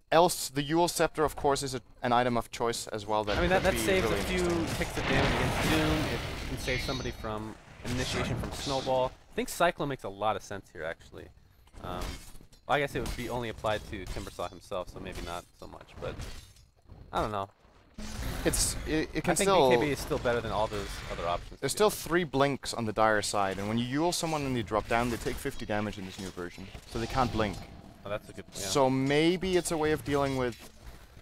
Else, the Yule Scepter, of course, is an item of choice as well. That I mean, that saves really a few ticks of damage against Doom. It can save somebody from an initiation from Snowball. I think Cyclone makes a lot of sense here, actually. Well, I guess it would be only applied to Timbersaw himself, so maybe not so much. But I don't know. It can I think still. BKB is still better than all those other options. There's still 3 blinks on the Dire side, and when you Yule someone and they drop down, they take 50 damage in this new version, so they can't blink. Oh, that's a good. Yeah. So maybe it's a way of dealing with.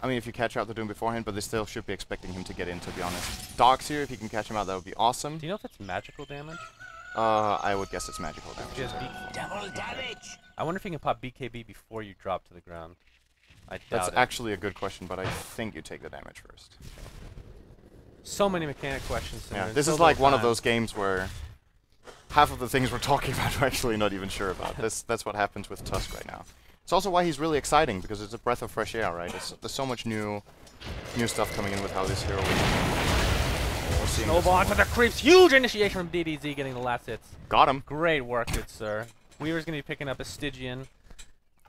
I mean, if you catch out the Doom beforehand, but they still should be expecting him to get in, to be honest. Dog's here, if you can catch him out, that would be awesome. Do you know if it's magical damage? I would guess it's magical damage. Double damage. I wonder if you can pop BKB before you drop to the ground. I doubt That's it. actually a good question, but I think you take the damage first. So many mechanic questions. Yeah, this is like one of those games where half of the things we're talking about we're actually not even sure about. That's what happens with Tusk right now. It's also why he's really exciting, because it's a breath of fresh air, right? There's so much new stuff coming in with how this hero is. Snowball onto the creeps. Huge initiation from DDZ, getting the last hits. Got him. Great work, good sir. Weaver's going to be picking up a Stygian,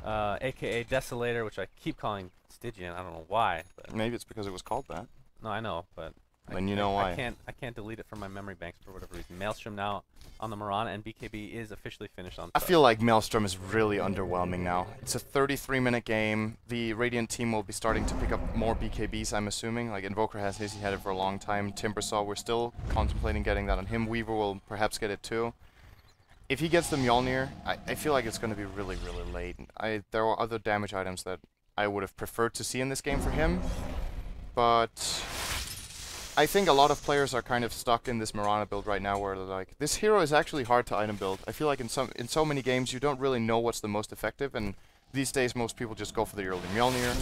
a.k.a. Desolator, which I keep calling Stygian. I don't know why. But Maybe it's because it was called that. no, I know, but Then you know why. I can't delete it from my memory banks for whatever reason. Maelstrom now on the Mirana, and BKB is officially finished on. I feel like Maelstrom is really underwhelming now. It's a 33-minute game. The Radiant team will be starting to pick up more BKBs, I'm assuming. Like Invoker has his, he had it for a long time. Timbersaw, we're still contemplating getting that on him. Weaver will perhaps get it too. If he gets the Mjolnir, I feel like it's going to be really, really late. There are other damage items that I would have preferred to see in this game for him, but I think a lot of players are kind of stuck in this Mirana build right now, where they're like, this hero is actually hard to item build. I feel like in so many games you don't really know what's the most effective, and these days most people just go for the early Mjolnir.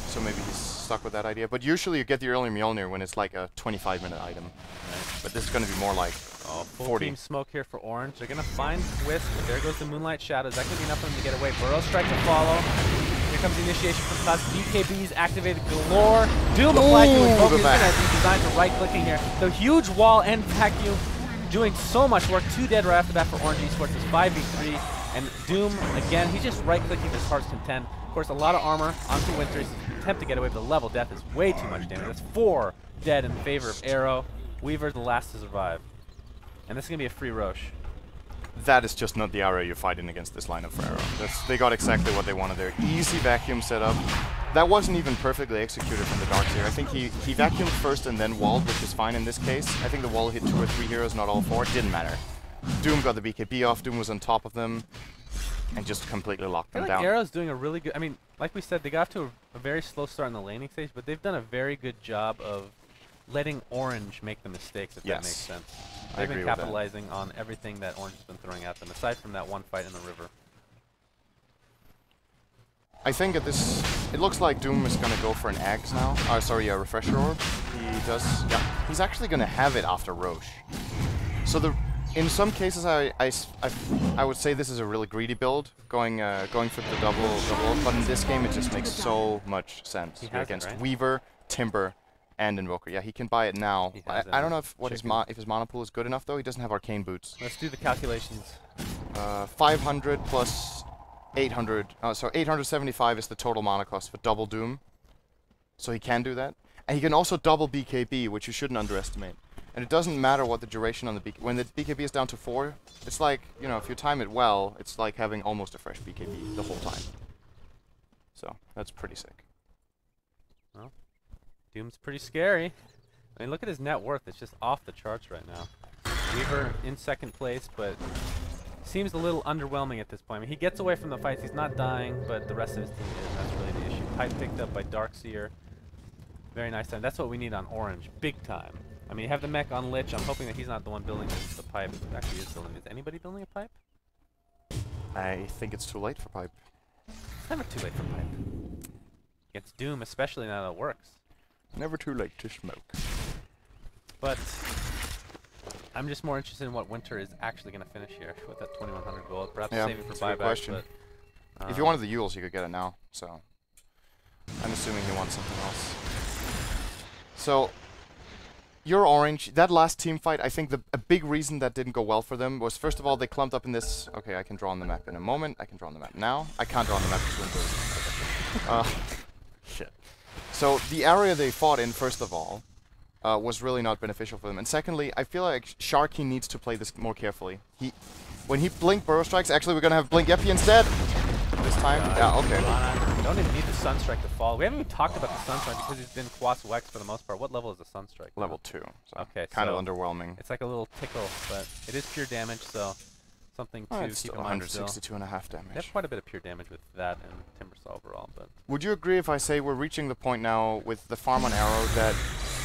So maybe he's stuck with that idea. But usually you get the early Mjolnir when it's like a 25-minute item. Right? But this is going to be more like full 40. Team smoke here for Orange. They're going to find Wisp. There goes the Moonlight Shadows. That could be enough for them to get away. Burrow Strike to follow. Here comes the initiation from Tusk. BKB's activated galore. Doom applied to it. He's going to be designed for right-clicking here. The huge wall and vacuum doing so much work. 2 dead right off the bat for Orange Esports. It's 5v3. And Doom, again, he's just right-clicking his heart's content. Of course, a lot of armor onto Winter. He's attempt to get away, but the level death is way too much damage. That's 4 dead in favor of Arrow. Weaver's the last to survive. And this is going to be a free Roche. That is just not the Arrow you're fighting against this lineup for Arrow. They got exactly what they wanted there. Easy vacuum setup. That wasn't even perfectly executed from the Darkseer. I think he vacuumed first and then walled, which is fine in this case. I think the wall hit 2 or 3 heroes, not all 4. It didn't matter. Doom got the BKB off. Doom was on top of them and just completely locked them down. Arrow's doing a really good... I mean, like we said, they got off to a very slow start in the laning stage, but they've done a very good job of letting Orange make the mistakes, if that makes sense. They've been capitalizing on everything that Orange has been throwing at them, aside from that one fight in the river. I think at this... It looks like Doom is going to go for an Axe now. Sorry, a Refresher Orb. He does... Yeah, he's actually going to have it after Roche. So in some cases, I would say this is a really greedy build, going for the double, but in this game it just makes so much sense against Weaver, Timber, and Invoker. Yeah, he can buy it now. I don't know if his mana pool is good enough though. He doesn't have Arcane Boots. Let's do the calculations. 500 plus 800. So 875 is the total mana cost for double Doom. So he can do that, and he can also double BKB, which you shouldn't underestimate. And it doesn't matter what the duration on the BKB... When the BKB is down to 4, it's like, you know, if you time it well, it's like having almost a fresh BKB the whole time. So, that's pretty sick. Well, Doom's pretty scary. I mean, look at his net worth. It's just off the charts right now. Weaver in 2nd place, but seems a little underwhelming at this point. I mean, he gets away from the fights. He's not dying, but the rest of his team is. And that's really the issue. Pipe picked up by Darkseer. Very nice time. That's what we need on Orange. Big time. I mean, you have the mech on Lich. I'm hoping that he's not the one building the pipe. It actually is building. Is anybody building a pipe? I think it's too late for pipe. It's never too late for pipe. Against Doom, especially now that it works. Never too late to smoke. But I'm just more interested in what Winter is actually going to finish here with that 2,100 gold. Perhaps save it for buybacks. But, if you wanted the Yules, you could get it now. So I'm assuming he wants something else. So... You're Orange. That last team fight, I think a big reason that didn't go well for them was, first of all, they clumped up in this... Okay, I can draw on the map in a moment. I can draw on the map now. I can't draw on the map because shit. So the area they fought in, first of all, was really not beneficial for them. And secondly, I feel like Sharky needs to play this more carefully. When he blink Burrow Strikes, actually we're going to have Blink Epi instead. This time? Yeah, okay. Don't even need the Sunstrike to fall. We haven't even talked about the Sunstrike because he's been Quas Wex for the most part. What level is the Sunstrike? Level 2. So okay, kind of underwhelming. It's like a little tickle, but it is pure damage, so something to keep in mind. 162.5 damage. They have quite a bit of pure damage with that and Timbersaw overall. But would you agree if I say we're reaching the point now with the farm on Arrow that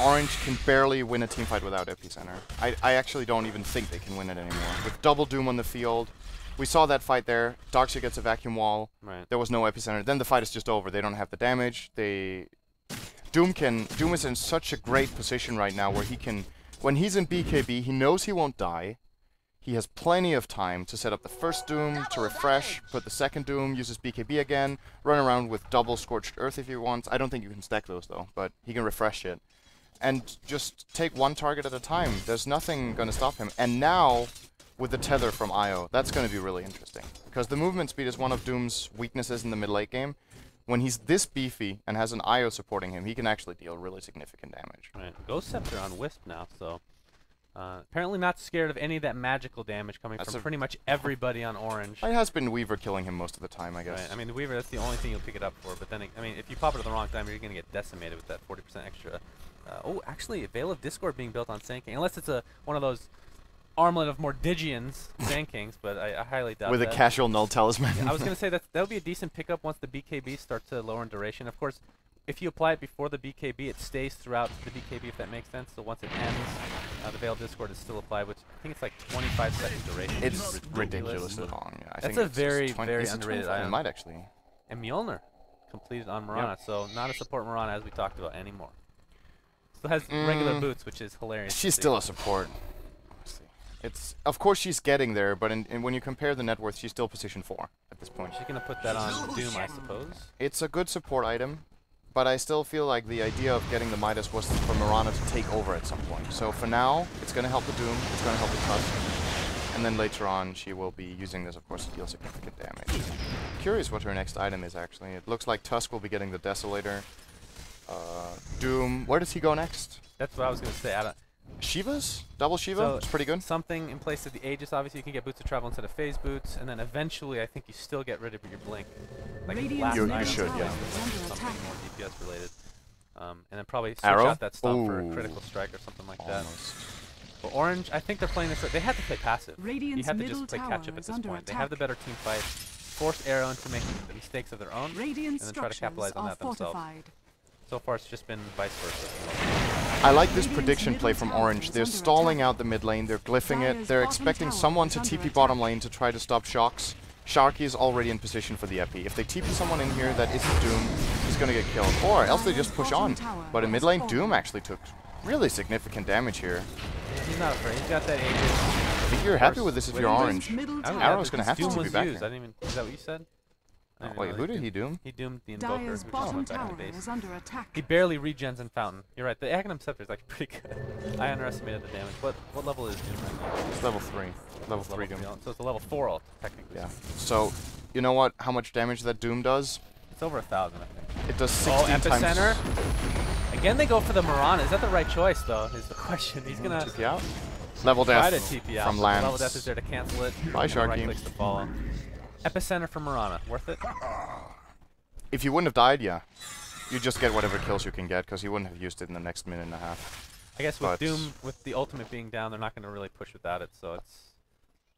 Orange can barely win a teamfight without Epicenter? I actually don't even think they can win it anymore. With double Doom on the field, we saw that fight there. Darkseer gets a vacuum wall. Right. There was no Epicenter. Then the fight is just over. They don't have the damage. Doom is in such a great position right now where he can, when he's in BKB, he knows he won't die. He has plenty of time to set up the first Doom, to refresh, put the second Doom, use his BKB again, run around with double Scorched Earth if he wants. I don't think you can stack those though, but he can refresh it. And just take one target at a time. There's nothing going to stop him. And now, with the tether from Io, that's going to be really interesting. Because the movement speed is one of Doom's weaknesses in the mid-late game. When he's this beefy and has an Io supporting him, he can actually deal really significant damage. Right. Ghost Scepter on Wisp now, so... apparently not scared of any of that magical damage coming from pretty much everybody on Orange. It has been Weaver killing him most of the time, I guess. Right. I mean, the Weaver, that's the only thing you'll pick it up for. But then, I mean, if you pop it at the wrong time, you're going to get decimated with that 40% extra. Oh, actually, a Veil of Discord being built on Sand King. Unless it's one of those armlet of Mordigians, Sand Kings, but I highly doubt with that. With a casual null talisman. Yeah, I was going to say that would be a decent pickup once the BKB start to lower in duration. Of course, if you apply it before the BKB, it stays throughout the BKB, if that makes sense. So once it ends, the Veiled Discord is still applied, which I think it's like 25 second duration. It's ridiculously long. Yeah, I That's think a very, very underrated item. It might actually. And Mjolnir completed on Mirana, so not a support Mirana as we talked about anymore. Still has regular boots, which is hilarious. She's still a support. It's of course she's getting there, but when you compare the net worth, she's still position 4 at this point. She's gonna put that on Doom, I suppose. It's a good support item, but I still feel like the idea of getting the Midas was for Mirana to take over at some point. So for now, it's gonna help the Doom, it's gonna help the Tusk, and then later on she will be using this, of course, to deal significant damage. Curious what her next item is actually. It looks like Tusk will be getting the Desolator. Doom, where does he go next? That's what I was gonna say. I don't. Shiva's? Double Shiva? So it's pretty good. Something in place of the Aegis, obviously you can get Boots of Travel instead of Phase Boots, and then eventually I think you still get rid of your Blink. Like You should, yeah. Something more DPS related. And then probably switch Arrow? out that stomp for a critical strike or something like that. But Orange, I think they're playing this right. They have to play passive. You have to just play catch up at this point. They have the better team fight. Force Arrow into making the mistakes of their own, and then try to capitalize on that themselves. So far it's just been vice versa. I like this prediction play from Orange. They're stalling out the mid lane, they're glyphing it, they're expecting someone to TP bottom lane to try to stop Shocks. Sharky is already in position for the epi. If they TP someone in here that isn't Doom, he's gonna get killed. Or else they just push on. But in mid lane, Doom actually took really significant damage here. He's not afraid, he's got that Aegis. I think you're happy with this if you're Orange. Arrow's gonna have to be back there. there. I didn't even, is that what you said? Wait, who did he doom? He doomed the Invoker, who just went back to base. Under attack. He barely regens in Fountain. You're right, the Aghanim Scepter is like pretty good. I underestimated the damage. What level is Doom right now? It's level 3. Level 3 Doom. So it's a level 4 ult, technically. Yeah. So, you know what? How much damage that Doom does? It's over 1,000, I think. It does 16 times. Epicenter. Again, they go for the Mirana. Is that the right choice, though, is the question. He's going to TP out? Level try death to TP out. from Lance. Level death is there to cancel it. Bye, Sharky. Right clicks to follow. Epicenter for Mirana. Worth it? If you wouldn't have died, yeah. You just get whatever kills you can get, because you wouldn't have used it in the next minute and a half. I guess with Doom, with the ultimate being down, they're not going to really push without it, so it's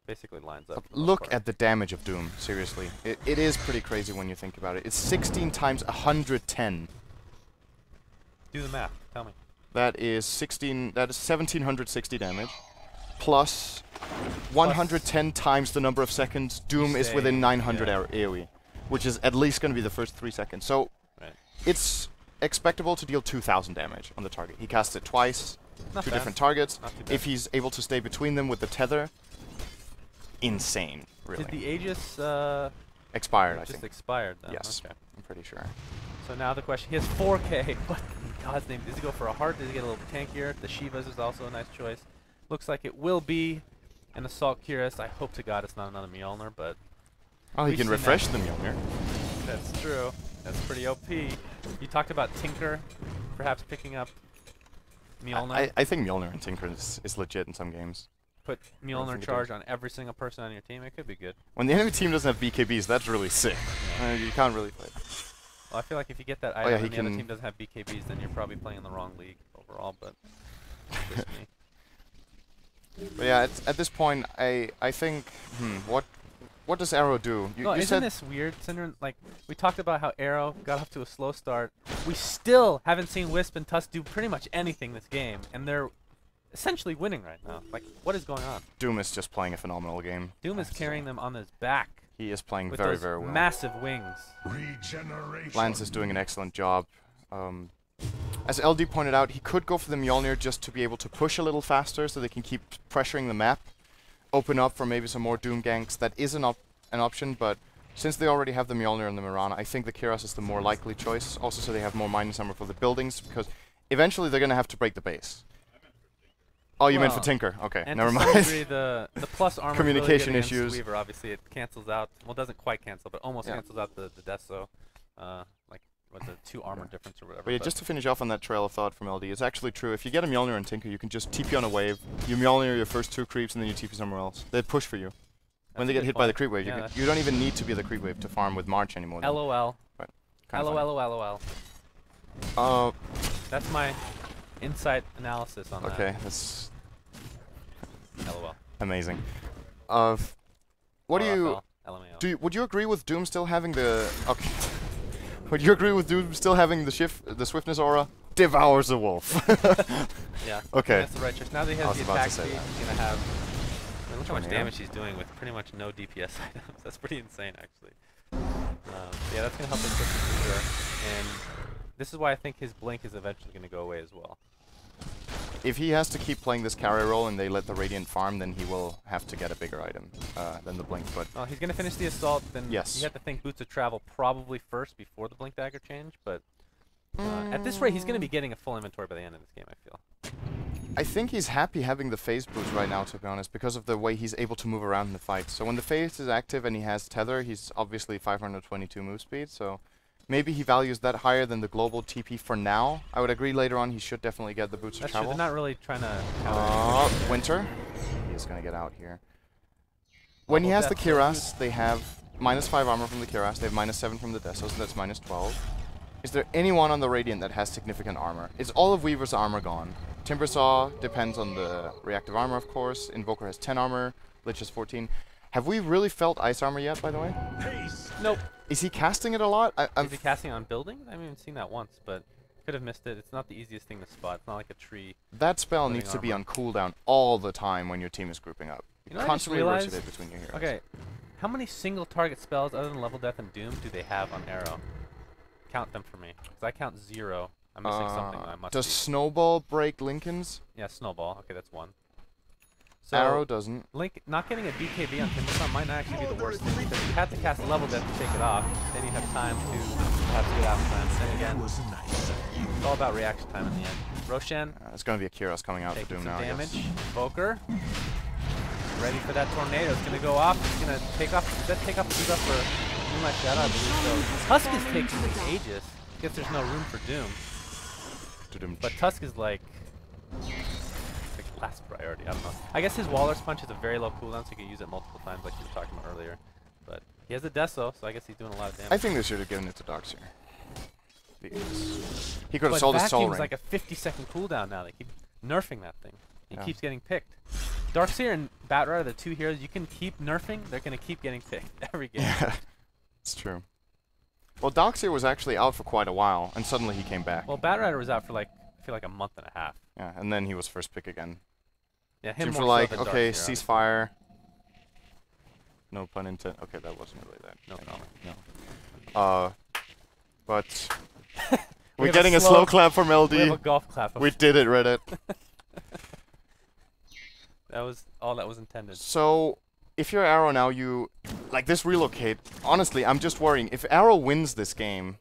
basically lines up. Look at the damage of Doom, seriously. It is pretty crazy when you think about it. It's 16 times 110. Do the math, tell me. That is 1760 damage. Plus 110 times the number of seconds Doom is within 900 AoE. Which is at least going to be the first 3 seconds. So it's expectable to deal 2,000 damage on the target. He casts it twice, two different targets. If he's able to stay between them with the tether, insane, really. Did the Aegis expired, I think. Just expired then? Yes, okay. I'm pretty sure. So now the question, he has 4k. What in God's name? Does he go for a heart? Does he get a little tankier? The Shivas is also a nice choice. Looks like it will be an Assault Cuirass. I hope to God it's not another Mjolnir, but... Oh, he can refresh the Mjolnir. That's true. That's pretty OP. You talked about Tinker perhaps picking up Mjolnir. I think Mjolnir and Tinker is legit in some games. Put Mjolnir charge on every single person on your team. It could be good. When the enemy team doesn't have BKBs, that's really sick. You can't really play. Well, I feel like if you get that item and the other team doesn't have BKBs, then you're probably playing in the wrong league overall, but that's just me. But yeah, at this point, I think, what does Arrow do? Isn't this weird, Cinder? Like, we talked about how Arrow got off to a slow start. We still haven't seen Wisp and Tusk do pretty much anything this game, and they're essentially winning right now. Like, what is going on? Doom is just playing a phenomenal game. Doom is carrying them on his back. He is playing with very, those very well. Massive wings. Lance is doing an excellent job. As LD pointed out, he could go for the Mjolnir just to be able to push a little faster so they can keep pressuring the map. Open up for maybe some more Doom ganks. That is an option, but since they already have the Mjolnir and the Mirana, I think the Cuirass is the more likely choice. Also, so they have more minus number for the buildings, because eventually they're going to have to break the base. Oh, you meant for Tinker. Okay, and never to mind. some degree, the plus armor communication really issues. Weaver, obviously, it cancels out. Well, it doesn't quite cancel, but almost cancels out the Deso. Like, what's the 2 armor difference or whatever. But yeah, just to finish off on that trail of thought from LD, it's actually true. If you get a Mjolnir and Tinker, you can just TP on a wave. You Mjolnir your first 2 creeps, and then you TP somewhere else. They push for you. When they get hit by the creep wave, you don't even need to be the creep wave to farm with March anymore. LOL. Right. LOL. That's my insight analysis on that. Okay, that's LOL. amazing. What do you... would you agree with Doom still having the... Okay. Would you agree with Doom still having the swiftness aura? Devours a wolf. Yeah. Okay. That's the right choice. Now that he I has was the about to attack say speed, that. he's gonna have. I mean, look how much Tornado. damage he's doing with pretty much no DPS items. That's pretty insane, actually. Yeah, that's gonna help him quickly for sure. And this is why I think his blink is eventually gonna go away as well. If he has to keep playing this carry role and they let the Radiant farm, then he will have to get a bigger item than the blink. But Well, he's gonna finish the assault. Then Yes. you have to think boots of travel probably first before the blink dagger change. But at this rate, he's gonna be getting a full inventory by the end of this game, I feel. I think he's happy having the phase boost right now, to be honest, because of the way he's able to move around in the fight. So when the phase is active and he has tether, he's obviously 522 move speed. So maybe he values that higher than the global TP for now. I would agree later on he should definitely get the boots of That's true. travel. They're not really trying to. Winter. He's gonna get out here. When he Double has the death Kiras, they have -5 armor from the Kiras. They have -7 from the Deso, so that's -12. Is there anyone on the Radiant that has significant armor? Is all of Weaver's armor gone? Timbersaw depends on the reactive armor, of course. Invoker has 10 armor. Lich has 14. Have we really felt ice armor yet, by the way? Nope. Is he casting it a lot? Is he casting on building? I haven't even seen that once, but could have missed it. It's not the easiest thing to spot. It's not like a tree. That spell Living needs to be armor. on cooldown all the time when your team is grouping up. You know what I just Constantly realized? rotate between your heroes. Okay, how many single target spells other than Level Death and Doom do they have on Arrow? Count them for me, because I count 0. I'm missing something that I must Does be. Snowball break Lincoln's? Yeah, Snowball. Okay, that's one. So Arrow doesn't. Link not getting a BKB on Timbersaw might not actually be the worst thing, because you have to cast Level Death to take it off. Then you have time to have good after time. Then again, it's all about reaction time in the end. Roshan It's going to be a Kiros coming out for taking Doom some now. I damage. guess. Invoker. Ready for that tornado. It's going to go off. It's going to take off. Does that take off the debuff for Moonlight Shadow? I believe so. Tusk is taking ages. Guess there's no room for Doom. But Tusk is like last priority. I don't know. I guess his Walrus Punch is a very low cooldown, so you can use it multiple times like you were talking about earlier. But he has a Deso, so I guess he's doing a lot of damage. I think they should have given it to Darkseer. Because he could have But sold his Soul Vacuum's Ring. like a 50-second cooldown now. They keep nerfing that thing. He Yeah. keeps getting picked. Darkseer and Batrider are the two heroes you can keep nerfing. They're going to keep getting picked every game. Yeah, it's true. Well, Darkseer was actually out for quite a while, and suddenly he came back. Well, Batrider was out for like, I feel like a month and a half. Yeah, and then he was first pick again. Yeah, him Teams more were so like, than okay, Darkseer, honestly. ceasefire. No pun intended. Okay, that wasn't really that. No anyway, comment. no. But We we're have a getting a slow clap from We have a LD. golf clap. We did it, Reddit. That was all that was intended. So, if you're Arrow now, you like this relocate. Honestly, I'm just worrying if Arrow wins this game,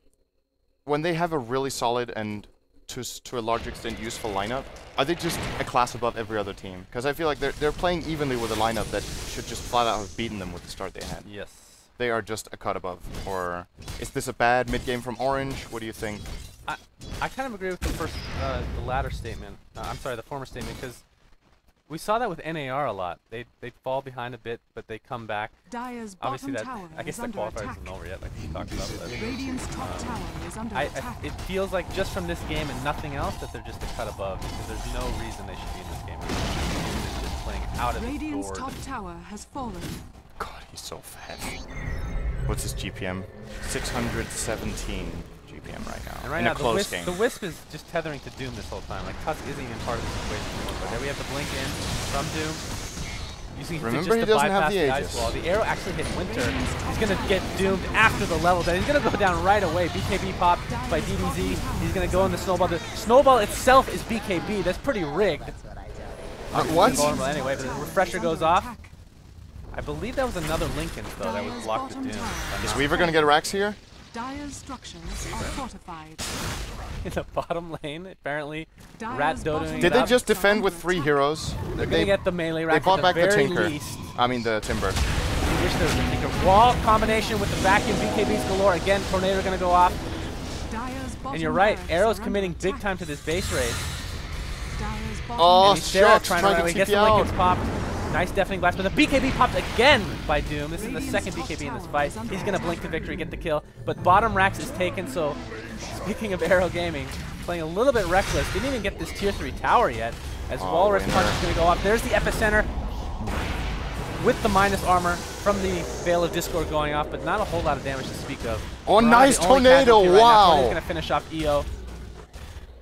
when they have a really solid and to a large extent useful lineup, are they just a class above every other team? Because I feel like they're playing evenly with a lineup that should just flat out have beaten them with the start they had. Yes. They are just a cut above. Or is this a bad mid game from Orange? What do you think? I kind of agree with the latter statement. I'm sorry, the former statement, because we saw that with NAR a lot. They'd fall behind a bit, but they come back. Dire's Obviously, bottom that tower I guess is the under qualifiers attack. isn't over yet, like we talked about. But Radiant's top tower is under attack. it feels like just from this game and nothing else that they're just a cut above, because there's no reason they should be in this game. They're just playing out of Radiant's the board. top tower has fallen. God, he's so fat. What's his GPM? 617 GPM right now. And right in now, a close game. the Wisp is just tethering to Doom this whole time. Like, Tusk isn't even part of this equation anymore. But there we have the blink in from Doom. Using it Remember, just he to doesn't have bypass the ice Aegis. wall. The arrow actually hit Winter. He's going to get doomed after the level. He's going to go down right away. BKB pop by DBZ. He's going to go in the Snowball. The Snowball itself is BKB. That's pretty rigged. What? Invulnerable anyway, but the refresher goes off. I believe that was another Lincoln, though, that was blocked with Doom. Is Weaver gonna get Rax here? Dire's structures are fortified. In the bottom lane, apparently, Dire's Rat bottom dodoing Did it they up. just defend with 3 heroes? They're going to get the melee They rack bought at back the the very Tinker. least. I mean the Timber. You wish there was a Tinker. Wall combination with the vacuum, BKBs galore. Again, Tornado going to go off. Dire's bottom And you're right, barracks Arrow's are committing under big attack. time to this base raid. Dire's bottom Oh, And he's there shots, trying trying to to run away. TP Gets the out. Lincolns popped. Nice deafening blast, but the BKB popped again by Doom. This is the Radiant's second top BKB in this tower fight. is under He's going to attack. blink to victory, get the kill. But bottom racks is taken, so speaking of Arrow Gaming, playing a little bit reckless. Didn't even get this tier 3 tower yet, as Oh, Walrus winner. Punch is going to go up. There's the epicenter. with the minus armor from the Veil of Discord going off, but not a whole lot of damage to speak of. Oh, Mirana, nice the only tornado! casualty right now. Wow! Tornado's gonna finish off EO.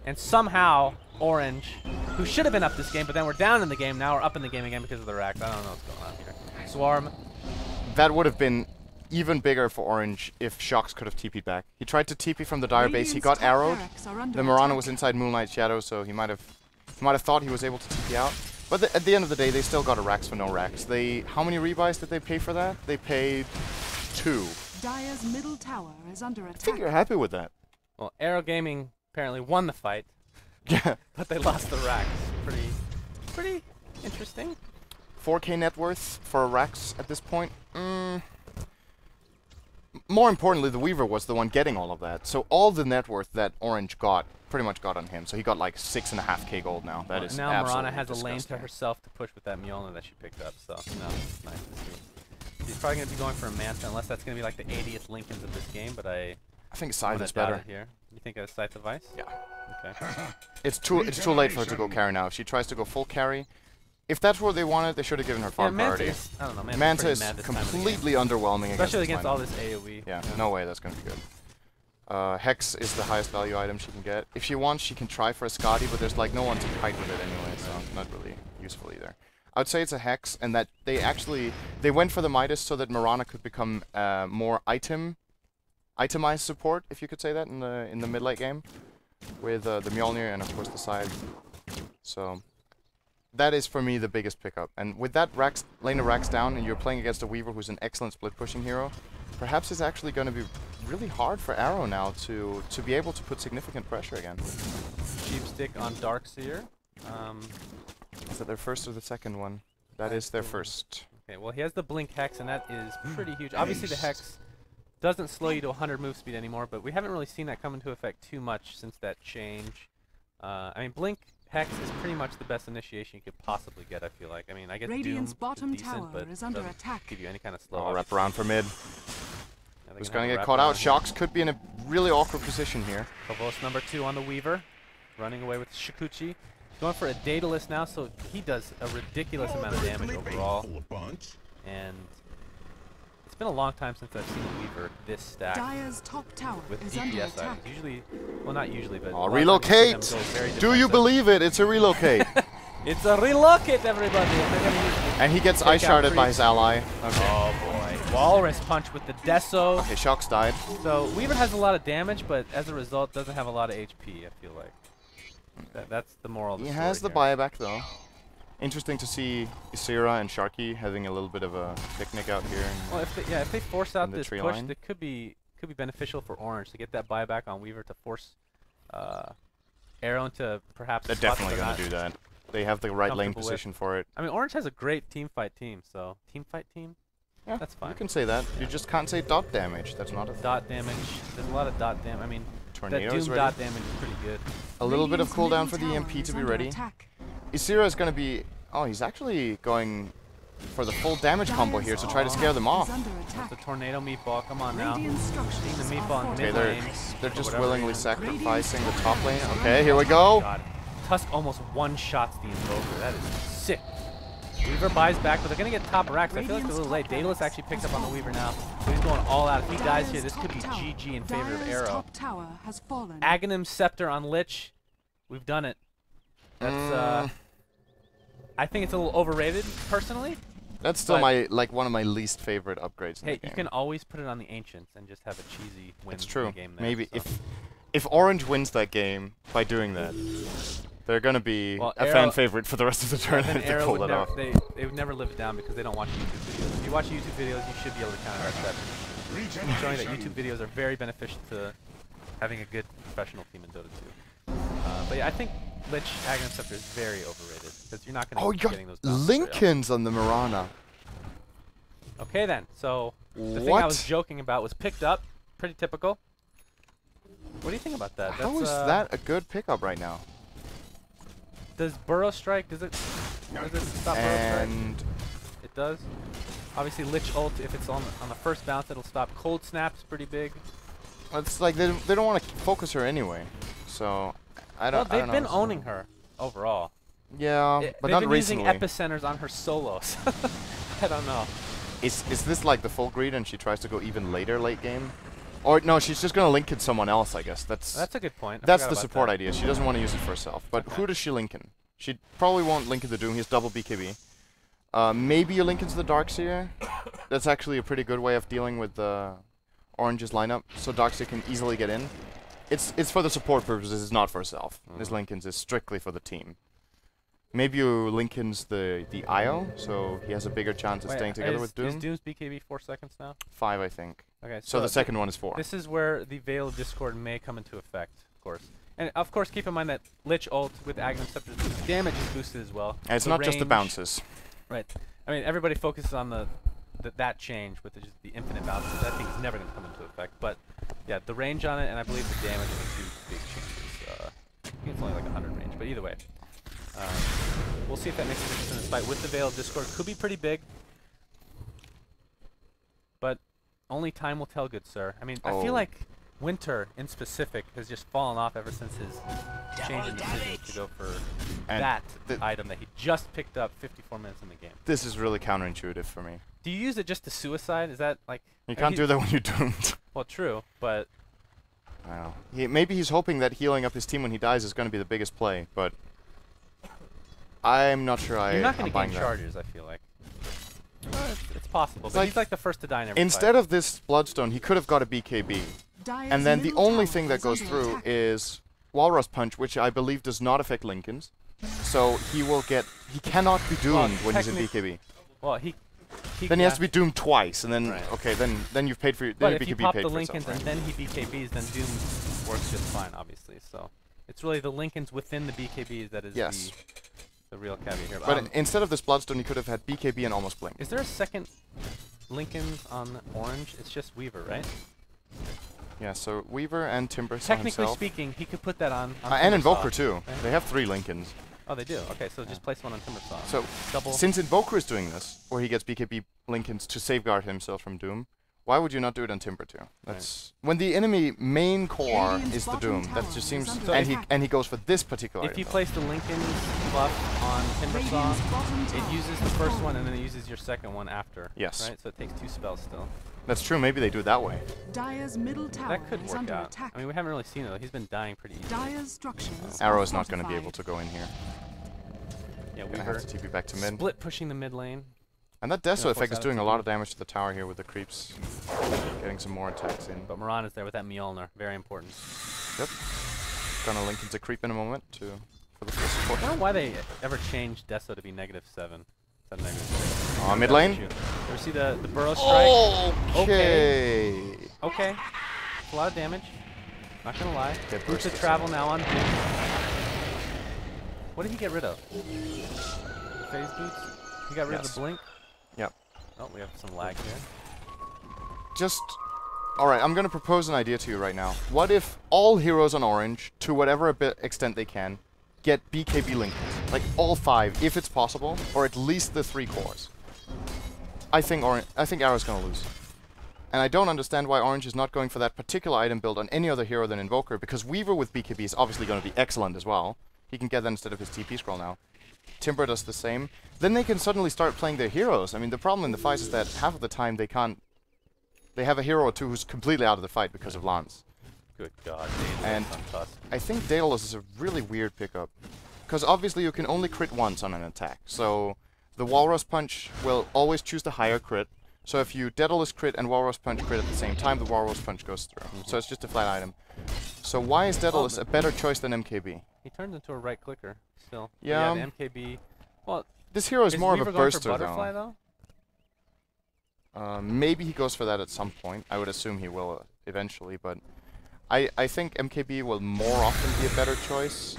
And somehow, Orange, who should have been up this game, but then we're down in the game, now we're up in the game again because of the racks. I don't know what's going on here. Swarm. That would have been even bigger for Orange if Shocks could have TP'd back. He tried to TP from the Dire base. He got arrowed. The Mirana was inside Moonlight Shadow, so he might have thought he was able to TP out. But at the end of the day, they still got a racks for no racks. How many rebuys did they pay for that? They paid 2. Dire's middle tower is under attack. I think you're happy with that. Well, Arrow Gaming apparently won the fight. Yeah. But they lost the racks. Pretty interesting. 4K net worth for a racks at this point. More importantly, the Weaver was the one getting all of that. So all the net worth that Orange got pretty much got on him. So he got like 6.5k gold now. That is now absolutely Mirana has disgusting. a lane to herself to push with that Mjolnir that she picked up. So no, it's nice to see. She's probably going to be going for a Manta unless that's going to be like the 80th Lincolns of this game. But I think Scythe is better here. You think a Scythe of Ice? Yeah. Okay. It's too late for her to go carry now. If she tries to go full carry, if that's what they wanted, they should have given her farm priority. I don't know. Manta is completely underwhelming, especially against all this AoE. Yeah, no way that's going to be good. Hex is the highest value item she can get. If she wants, she can try for a Scotty, but there's like no one to fight with it anyway, so not really useful either. I would say it's a Hex, and that they went for the Midas so that Mirana could become more itemized support, if you could say that, in the mid-late game, with the Mjolnir and of course the Scythe. So that is for me the biggest pickup. And with that lane of racks down, and you're playing against a Weaver who's an excellent split pushing hero, perhaps it's actually going to be really hard for Arrow now to be able to put significant pressure again. Cheap stick on Darkseer. Is that their first or the second one? That is their first. Okay, well he has the Blink Hex, and that is pretty huge. Obviously the Hex doesn't slow you to 100 move speed anymore, but we haven't really seen that come into effect too much since that change. I mean, Blink Hex is pretty much the best initiation you could possibly get, I feel like. I mean, I guess Radiant's Doom bottom is decent, tower but is under doesn't attack. give you any kind of slow. Oh, wrap around for mid. Yeah, Who's going to get caught out? Shocks could be in a really awkward position here. Provos number 2 on the Weaver, running away with Shikuchi. Going for a Daedalus now, so he does a ridiculous amount of damage overall. And it's been a long time since I've seen a Weaver this stacked Dire's top tower with is under DPS attack. items. Usually, well, not usually, but Oh, relocate! Do you believe it? It's a relocate. It's a relocate, everybody. And he gets ice sharded by his ally. Okay. Oh boy. Walrus punch with the Deso. Okay, Shocks died. So Weaver has a lot of damage, but as a result doesn't have a lot of HP, I feel like. That's the moral of the story. He has the buyback though. Interesting to see Isira and Sharky having a little bit of a picnic out here. Well, if they force out this push, line. that could be beneficial for Orange to get that buyback on Weaver to force Arrow into perhaps. They're definitely going to do that. They have the right lane position for it. I mean, Orange has a great team fight team, so team fight team. Yeah, that's fine. You can say that. You just can't say dot damage. That's not a dot damage. There's a lot of dot damage. I mean, Tornado that is Doom ready. dot damage is pretty good. A little bit of cooldown for the EMP to be ready. Isira is going to be. Oh, he's actually going for the full damage combo here to try to scare them off. The tornado meatball. Come on now. Seeing the meatball in mid lane. They're just willingly sacrificing the top lane. Okay, here we go. God. Tusk almost one-shots the Invoker. That is sick. Weaver buys back, but they're going to get top racks. I feel like they're a little late. Daedalus actually picked up on the Weaver now. So he's going all out. If he dies here, this could be GG in favor of Arrow. Aghanim Scepter on Lich. We've done it. That's, I think it's a little overrated, personally. That's still one of my least favorite upgrades in the game. You can always put it on the Ancients and just have a cheesy win It's true. in the game there, Maybe if Orange wins that game by doing that, they're going to be a fan favorite for the rest of the tournament if they pull it off. They would never live it down because they don't watch YouTube videos. If you watch YouTube videos, you should be able to counteract that. Showing that YouTube videos are very beneficial to having a good professional team in Dota 2. But yeah, I think Lich Aghanim Scepter is very overrated because you're not going to be getting those bounces. Lincolns on the Mirana. Okay then, so the thing I was joking about was picked up. Pretty typical. What do you think about that? How is that a good pickup right now? Does Burrow Strike, does it stop Burrow Strike? It does. Obviously Lich ult, if it's on the first bounce, it'll stop. Cold Snap's pretty big. It's like they don't want to focus her anyway, so I don't know. They've been owning her overall. Yeah, but not recently. They've been using epicenters on her solos. I don't know. Is this like the full greed and she tries to go even later late game? Or no, she's just gonna link in someone else, I guess. That's a good point. That's the support idea. She doesn't want to use it for herself. But who does she link in? She probably won't link in the Doom. He has double BKB. Maybe you link into the Darkseer. That's actually a pretty good way of dealing with Orange's lineup, so Darkseer can easily get in. It's for the support purposes, it's not for herself. This Linken's is strictly for the team. Maybe you Linken's the IO, so he has a bigger chance of staying together with Doom. Is Doom's BKB 4 seconds now? 5, I think. Okay, so the second one is 4. This is where the Veil of Discord may come into effect, of course. And of course, keep in mind that Lich ult with Aghanim Scepter's damage is boosted as well. And it's not just the bounces. Right. I mean, everybody focuses on that change with just the infinite bounces. That thing is never going to come into effect. But yeah, the range on it, and I believe the damage are the 2 big changes. I think it's only like 100 range, but either way. We'll see if that makes a difference in this fight. With the Veil of Discord, could be pretty big. But only time will tell, good sir. I mean, I feel like Winter, in specific, has just fallen off ever since his change in decision to go for that item that he just picked up 54 minutes in the game. This is really counterintuitive for me. Do you use it just to suicide? Is that like... You can't do that when you're doomed. Well, true, but... I don't know. Maybe he's hoping that healing up his team when he dies is going to be the biggest play, but... I'm not sure You're not going to gain charges, I feel like. It's possible, but he's like the first to die in every Instead fight. of this Bloodstone, he could have got a BKB. And then the only thing that goes through is Walrus Punch, which I believe does not affect Linken's. So he will get... He cannot be doomed when he's in BKB. Well, then he has to be doomed twice, and then... Okay, then you've paid for your... But if you pop the Linken's and then he BKBs, then Doom works just fine, obviously. So it's really the Linken's within the BKBs that is the real caveat here. But instead of this Bloodstone, you could have had BKB and almost Blink. Is there a second Linken's on Orange? It's just Weaver, right? Yeah, so Weaver and Timber Technically speaking, he could put that on and Invoker too. Right? They have 3 Linken's. Oh, they do? Okay, so just place one on Timbersaw. So, since Invoker is doing this, where he gets BKB Linken's to safeguard himself from Doom, why would you not do it on Timber too? That's when the enemy main core is the Doom. That just seems... So and he goes for this particular item. If you place the Linken's buff on Timbersaw, it uses the first one and then it uses your second one after. Yes. Right? So it takes 2 spells still. That's true. Maybe they do it that way. Dire's middle tower that could work out. I mean, we haven't really seen it, though. He's been dying pretty easily. Dire's structures Arrow's not going to be able to go in here. Yeah, we have to TP back to mid. Split pushing the mid lane. And that Deso effect is doing a lot of damage to the tower here with the creeps. Getting some more attacks in. But Moran is there with that Mjolnir. Very important. Yep. Gonna link into creep in a moment for the full support. I don't know why they ever changed Deso to be -7. Instead of -6. Mid lane? You ever see the burrow strike? Okay. Okay. It's a lot of damage. Not gonna lie. Boots of travel now on Doom. What did he get rid of? Phase boots? He got rid of the blink? Yep. Oh, we have some lag here. Alright, I'm going to propose an idea to you right now. What if all heroes on Orange, to whatever extent they can, get BKB Linken's? Like all 5, if it's possible, or at least the 3 cores. I think Arrow's going to lose. And I don't understand why Orange is not going for that particular item build on any other hero than Invoker, because Weaver with BKB is obviously going to be excellent as well. He can get that instead of his TP scroll now. Timber does the same. Then they can suddenly start playing their heroes. I mean, the problem in the fights is that half of the time they can't... They have a hero or two who's completely out of the fight because of Lance. Good God. And I think Daedalus is a really weird pickup. Because obviously you can only crit once on an attack. So the Walrus Punch will always choose the higher crit. So if you Daedalus crit and Walrus Punch crit at the same time, the Walrus Punch goes through. So it's just a flat item. So why is Daedalus a better choice than MKB? He turns into a right clicker still. Yeah. The MKB. Well, this hero is more of a burster, butterfly, though. Maybe he goes for that at some point. I would assume he will eventually, but I think MKB will more often be a better choice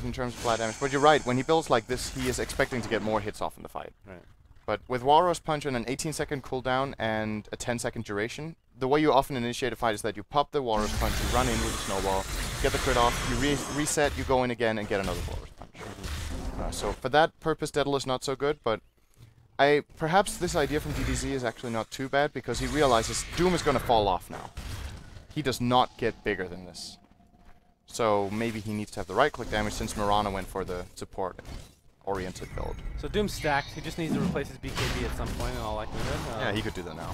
in terms of flat damage. But you're right, when he builds like this, he is expecting to get more hits off in the fight. Right. But with Walrus Punch and an 18-second cooldown and a 10-second duration, the way you often initiate a fight is that you pop the Walrus Punch, you run in with a snowball, get the crit off, you reset, you go in again and get another Walrus Punch. So for that purpose, Daedalus not so good, but perhaps this idea from DDZ is actually not too bad because he realizes Doom is going to fall off now. He does not get bigger than this. So maybe he needs to have the right-click damage since Mirana went for the support oriented build. So Doom's stacked. He just needs to replace his BKB at some point in all likelihood. Yeah, he could do that now.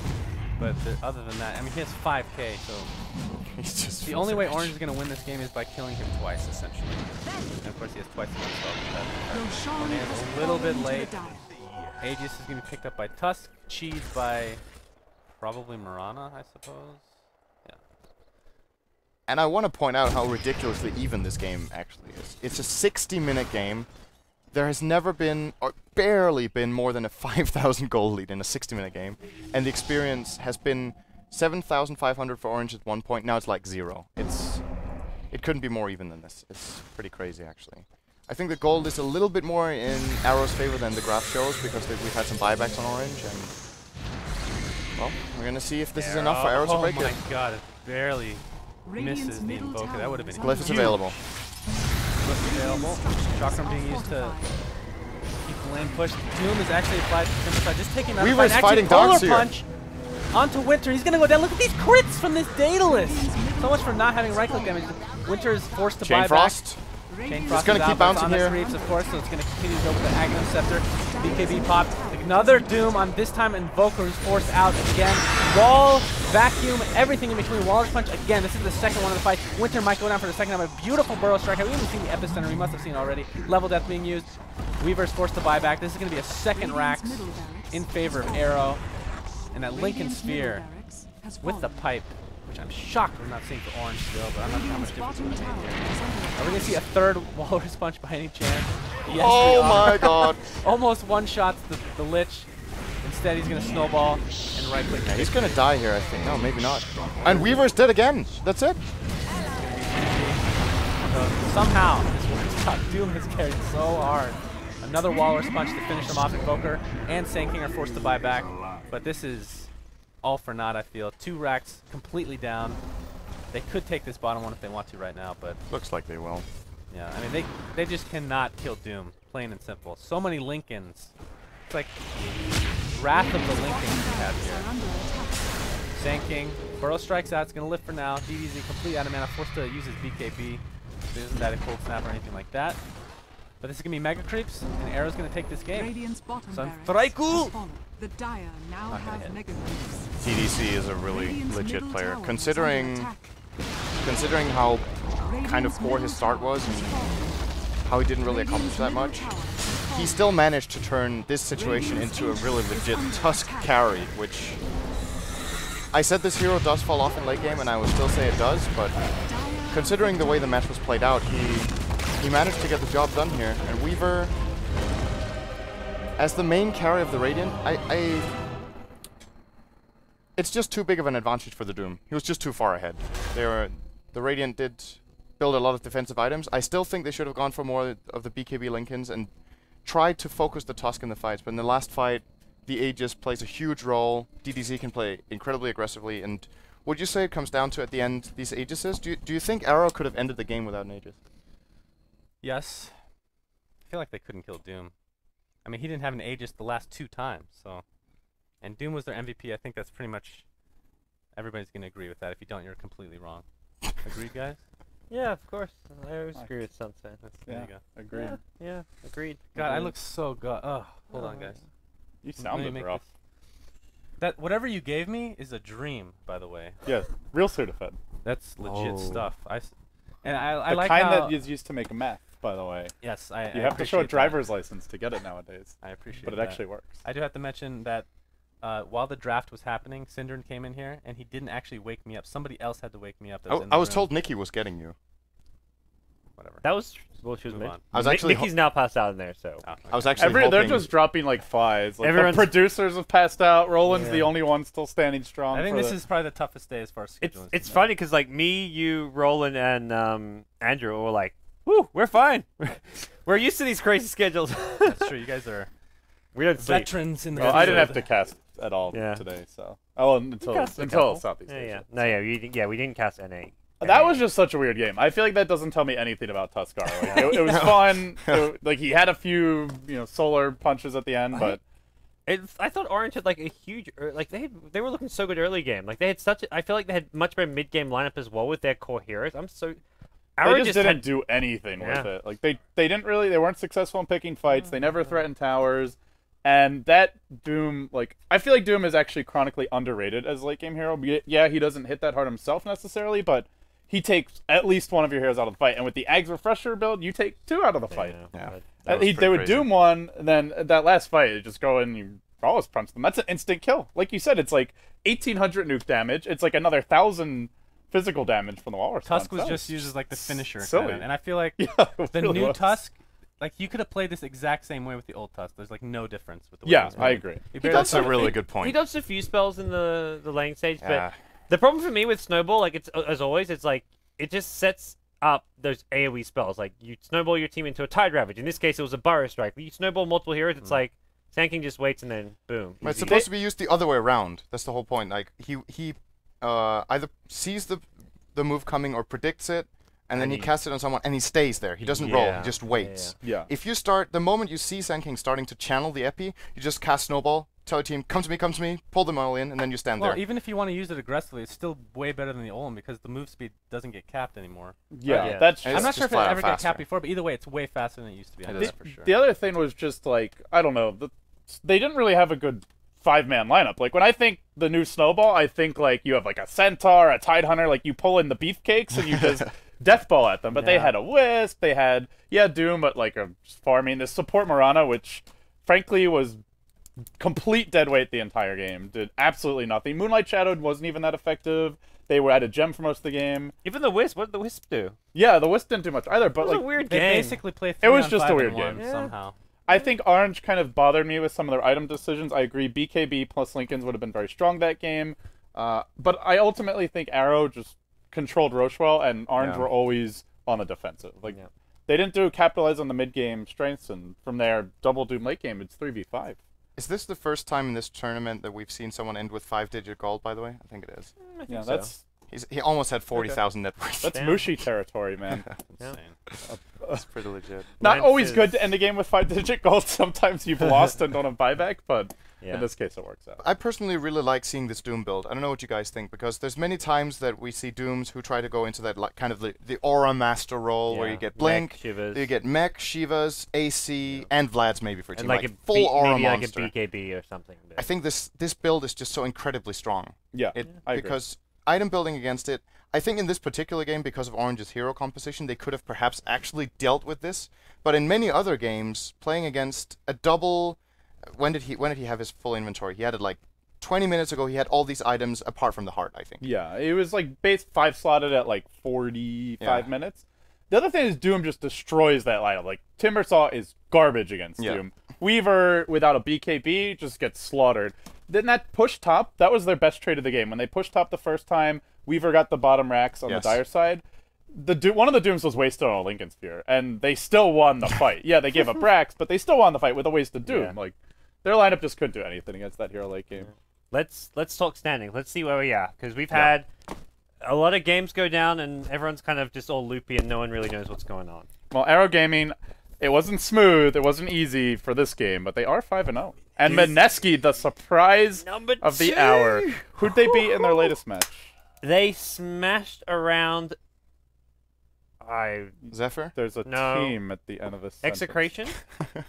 But other than that, I mean, he has 5k, so He's just the only way Orange is going to win this game is by killing him twice, essentially. And of course, he has twice the spell. Roshan Is has a little bit fallen to late. the dire. Aegis is going to be picked up by Tusk, cheese by probably Mirana, I suppose. Yeah. And I want to point out how ridiculously even this game actually is. It's a 60-minute game. There has never been, or barely been, more than a 5,000 goal lead in a 60-minute game. And the experience has been 7,500 for Orange at one point. Now it's like 0. It couldn't be more even than this. It's pretty crazy, actually. I think the gold is a little bit more in Arrow's favor than the graph shows, because we've had some buybacks on Orange. And well, we're going to see if this is enough for Arrow to break it. Oh my god, it barely Radiant's misses the middle Invoker. tower That would have been is Glyph is available. Glyph available. Chakram being used to keep the lane pushed. Doom is actually applied to Simplify. Just taking another Weaver's fight. fighting Actually, Polar dogs here. Punch onto Winter. He's going to go down. Look at these crits from this Daedalus. So much for not having right-click damage. Winter is forced to buy Chain Frost. back. Chain Radiant's Frost gonna is keep out, but it's bouncing on the here. creeps, of course, so it's going to continue to go with the Agnum Scepter. BKB pop. Another Doom on this time Invoker who's forced out again. Wall, vacuum, everything in between. Waller's Punch again. This is the second one of the fight. Winter might go down for the second time. A beautiful Burrow Strike. Have we even seen the Epicenter? We must have seen already. Level Death being used. Weaver's forced to buy back. This is going to be a second Rax in favor of Arrow. And that Lincoln Sphere with the pipe, which I'm shocked we're not seeing for Orange still, but I'm not sure how much difference it's going to make here. Are we going to see a third Walrus Punch by any chance? Yes, Oh we are. my god. Almost one-shots the Lich. Instead, he's going to snowball and right-click. Yeah, he's going to die here, I think. No, maybe not. And Weaver's dead again. That's it. So somehow, this one Doom has carried so hard. Another Walrus Punch to finish him off. Invoker and Sand King are forced to buy back. But this is all for naught, I feel. 2 racks completely down. They could take this bottom one if they want to right now, but Looks like they will. yeah, I mean, they just cannot kill Doom, plain and simple. So many Lincolns. It's like Wrath of the Lincolns we have here. Sand King, Burrow strikes out, it's going to live for now. DDZ complete out of mana, forced to use his BKB. There isn't that a cold snap or anything like that. But this is going to be Mega Creeps, and Arrow's going to take this game. Radiant's bottom Son barracks Fraiku! has fallen. The Dire now Not gonna have hit. mega creeps. TDC is a really Radiant's legit middle player. tower is Considering under attack. how kind of Radiant's poor his middle start tower was has and fallen. how he didn't really Radiant's accomplish that middle much, tower has he fallen. still managed to turn this situation into a really legit Tusk carry, which I said this hero does fall off in late game, and I would still say it does, but considering the way the match was played out, he managed to get the job done here. And Weaver, as the main carry of the Radiant, it's just too big of an advantage for the Doom. He was just too far ahead. The Radiant did build a lot of defensive items. I still think they should have gone for more of the BKB Lincolns and tried to focus the Tusk in the fights, but in the last fight, the Aegis plays a huge role. DDZ can play incredibly aggressively, and would you say it comes down to, at the end, these Aegises? Do you think Arrow could have ended the game without an Aegis? Yes. I feel like they couldn't kill Doom. I mean, he didn't have an Aegis the last 2 times, so. And Doom was their MVP. I think that's pretty much everybody's going to agree with that. If you don't, you're completely wrong. Agreed, guys? Yeah, of course. I always agree with Sunset. There you go. Agreed. Yeah, agreed. God, I look so good. Oh, hold on, guys. You Let me sounded make rough. this- That whatever you gave me is a dream, by the way. Yeah, real Sudafed. That's legit Oh. stuff. And I The like kind how that is used to make meth, by the way. yes, You I have to show a appreciate that. driver's license to get it nowadays, I appreciate but it that. actually works. I do have to mention that while the draft was happening, Synderen came in here and he didn't actually wake me up. Somebody else had to wake me up. That was in I the was room. told Nikki was getting you. Whatever. That was well, she was Move mid. on. I was actually Nikki's now passed out in there, so. Oh, I was okay. actually They're hoping... just dropping like flies. Like the Everyone's- producers have passed out. Roland's Yeah. the only one still standing strong. I think for this the- is probably the toughest day as far as It's scheduling. it's funny because like me, you, Roland, and Andrew were like, "Woo, we're fine. we're used to these crazy schedules. That's true. You guys are we don't sleep." veterans in the Well, I didn't have field. to cast at all Yeah. today, so until cast a until couple. Southeast Yeah, Asia. yeah. No, yeah, we didn't cast NA. That was just such a weird game. I feel like that doesn't tell me anything about Tuskar. Like, it was fun. Like he had a few, solar punches at the end, but I thought Orange had like a huge, like they were looking so good early game. Like they had such, I feel like they had much better mid game lineup as well with their core heroes. Arrow just didn't had... do anything with Yeah. it. Like they weren't successful in picking fights. They never threatened towers. And that Doom, like, I feel like Doom is actually chronically underrated as a late game hero. Yeah, he doesn't hit that hard himself necessarily, but he takes at least one of your heroes out of the fight. And with the Ags Refresher build, you take 2 out of the fight. Yeah. They would Doom one, and then that last fight, you just go in and you always punch them. That's an instant kill. Like you said, it's like 1,800 nuke damage. It's like another 1,000 physical damage from the wall response. Tusk was just used as like the finisher. silly. And I feel like it the really new was. Tusk, like you could have played this exact same way with the old Tusk. There's like no difference with the way Yeah, it's I played. agree. That's a really good point. He dodged a few spells in the laying stage, Yeah. but the problem for me with Snowball, like it's as always, it's like it just sets up those AoE spells. Like you snowball your team into a Tide Ravage. In this case, it was a Burrow Strike. But you snowball multiple heroes, it's like Sand King just waits and then boom. But it's easy. supposed to be used the other way around. That's the whole point. Like he either sees the move coming or predicts it, and then he casts it on someone, and he stays there. He doesn't roll. He just waits. Yeah. If you start the moment you see Sand King starting to channel the epi, you just cast Snowball. Tell your team, come to me, pull them all in, and then you stand Well, there. even if you want to use it aggressively, it's still way better than the Olin because the move speed doesn't get capped anymore. Yeah, Yeah. that's And I'm not it's sure if just it flat ever out got faster. capped before, but either way, it's way faster than it used to be. I know It is. that for sure. The other thing was just like, I don't know, they didn't really have a good 5-man lineup. Like when I think the new Snowball, I think like you have like a Centaur, a Tide Hunter, like you pull in the beefcakes and you just deathball at them. But they had a Wisp, they had Doom, but like a farming this support Morana, which frankly was complete dead weight the entire game. Did absolutely nothing. Moonlight Shadow wasn't even that effective. They were at a gem for most of the game. Even the Wisp, what did the Wisp do? Yeah, the Wisp didn't do much either. But It was like a weird They game. basically play It was 3 on just a 5 weird in one game. Yeah. somehow. I think Orange kind of bothered me with some of their item decisions. I agree, BKB plus Lincoln's would have been very strong that game. But I ultimately think Arrow just controlled Roche well, and Orange were always on the defensive. Like they didn't capitalize on the mid game strengths, and from there, double Doom late game, it's 3v5. Is this the first time in this tournament that we've seen someone end with 5-digit gold, by the way? I think it is. I think Yeah, so. He almost had 40,000 net worth. that's Damn. Mushi territory, man. Insane. That's pretty legit. Not Lance always is- good to end the game with 5-digit gold. Sometimes you've lost and don't have buyback, but Yeah. in this case, it works out. I personally really like seeing this Doom build. I don't know what you guys think, because there's many times that we see Dooms who try to go into that kind of the Aura Master role, where you get Blink, Mech, Shivers. you get Mech, Shivas, AC, and Vlad's maybe for a and team. like Like a full Aura maybe monster. like a BKB or something. I think this build is just so incredibly strong. Yeah, I agree. Because item building against it, I think in this particular game, because of Orange's hero composition, they could have perhaps actually dealt with this. But in many other games, playing against a double, when did he have his full inventory? He had it like 20 minutes ago. He had all these items apart from the heart, I think. Yeah, it was like base 5 slotted at like 45 minutes. The other thing is Doom just destroys that lineup. Like Timbersaw is garbage against Doom. Weaver without a BKB just gets slaughtered. Then that push top, that was their best trade of the game. When they pushed top the first time, Weaver got the bottom racks on the dire side. One of the Dooms was wasted on a Lincoln Sphere, and they still won the fight. Yeah, they gave up racks, but they still won the fight with a wasted Doom. Yeah. Like their lineup just couldn't do anything against that hero late game. Let's talk standing. Let's see where we are, because we've had a lot of games go down, and everyone's kind of just all loopy, and no one really knows what's going on. Well, Arrow Gaming, it wasn't smooth, it wasn't easy for this game, but they are 5-0. And Mineski, the surprise Number of the 2. hour. Who'd they beat in their latest match? They smashed around. Zephyr? There's a No. team at the end of this sentence. Execration. Oh,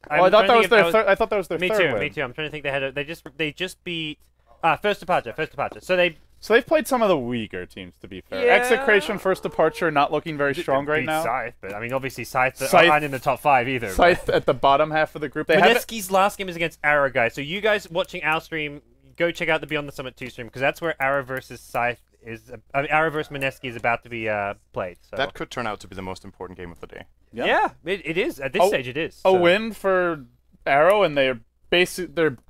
I thought that was their third. I thought that was their Me third too. win. Me too. I'm trying to think. They just beat. First departure. So they So they've played some of the weaker teams, to be fair. Yeah. Execration, first departure, not looking very strong right beat now. Scythe, but I mean, obviously Scythe Scythe- aren't in the top 5 either. Scythe at the bottom half of the group. They haven't. Mineski's last game is against Arrow, guys. So you guys watching our stream, go check out the Beyond the Summit 2 stream, because that's where Arrow versus Scythe is. Arrow versus Mineski is about to be played. So. That could turn out to be the most important game of the day. Yeah, it is. At this stage, it is. A so. win for Arrow, and they're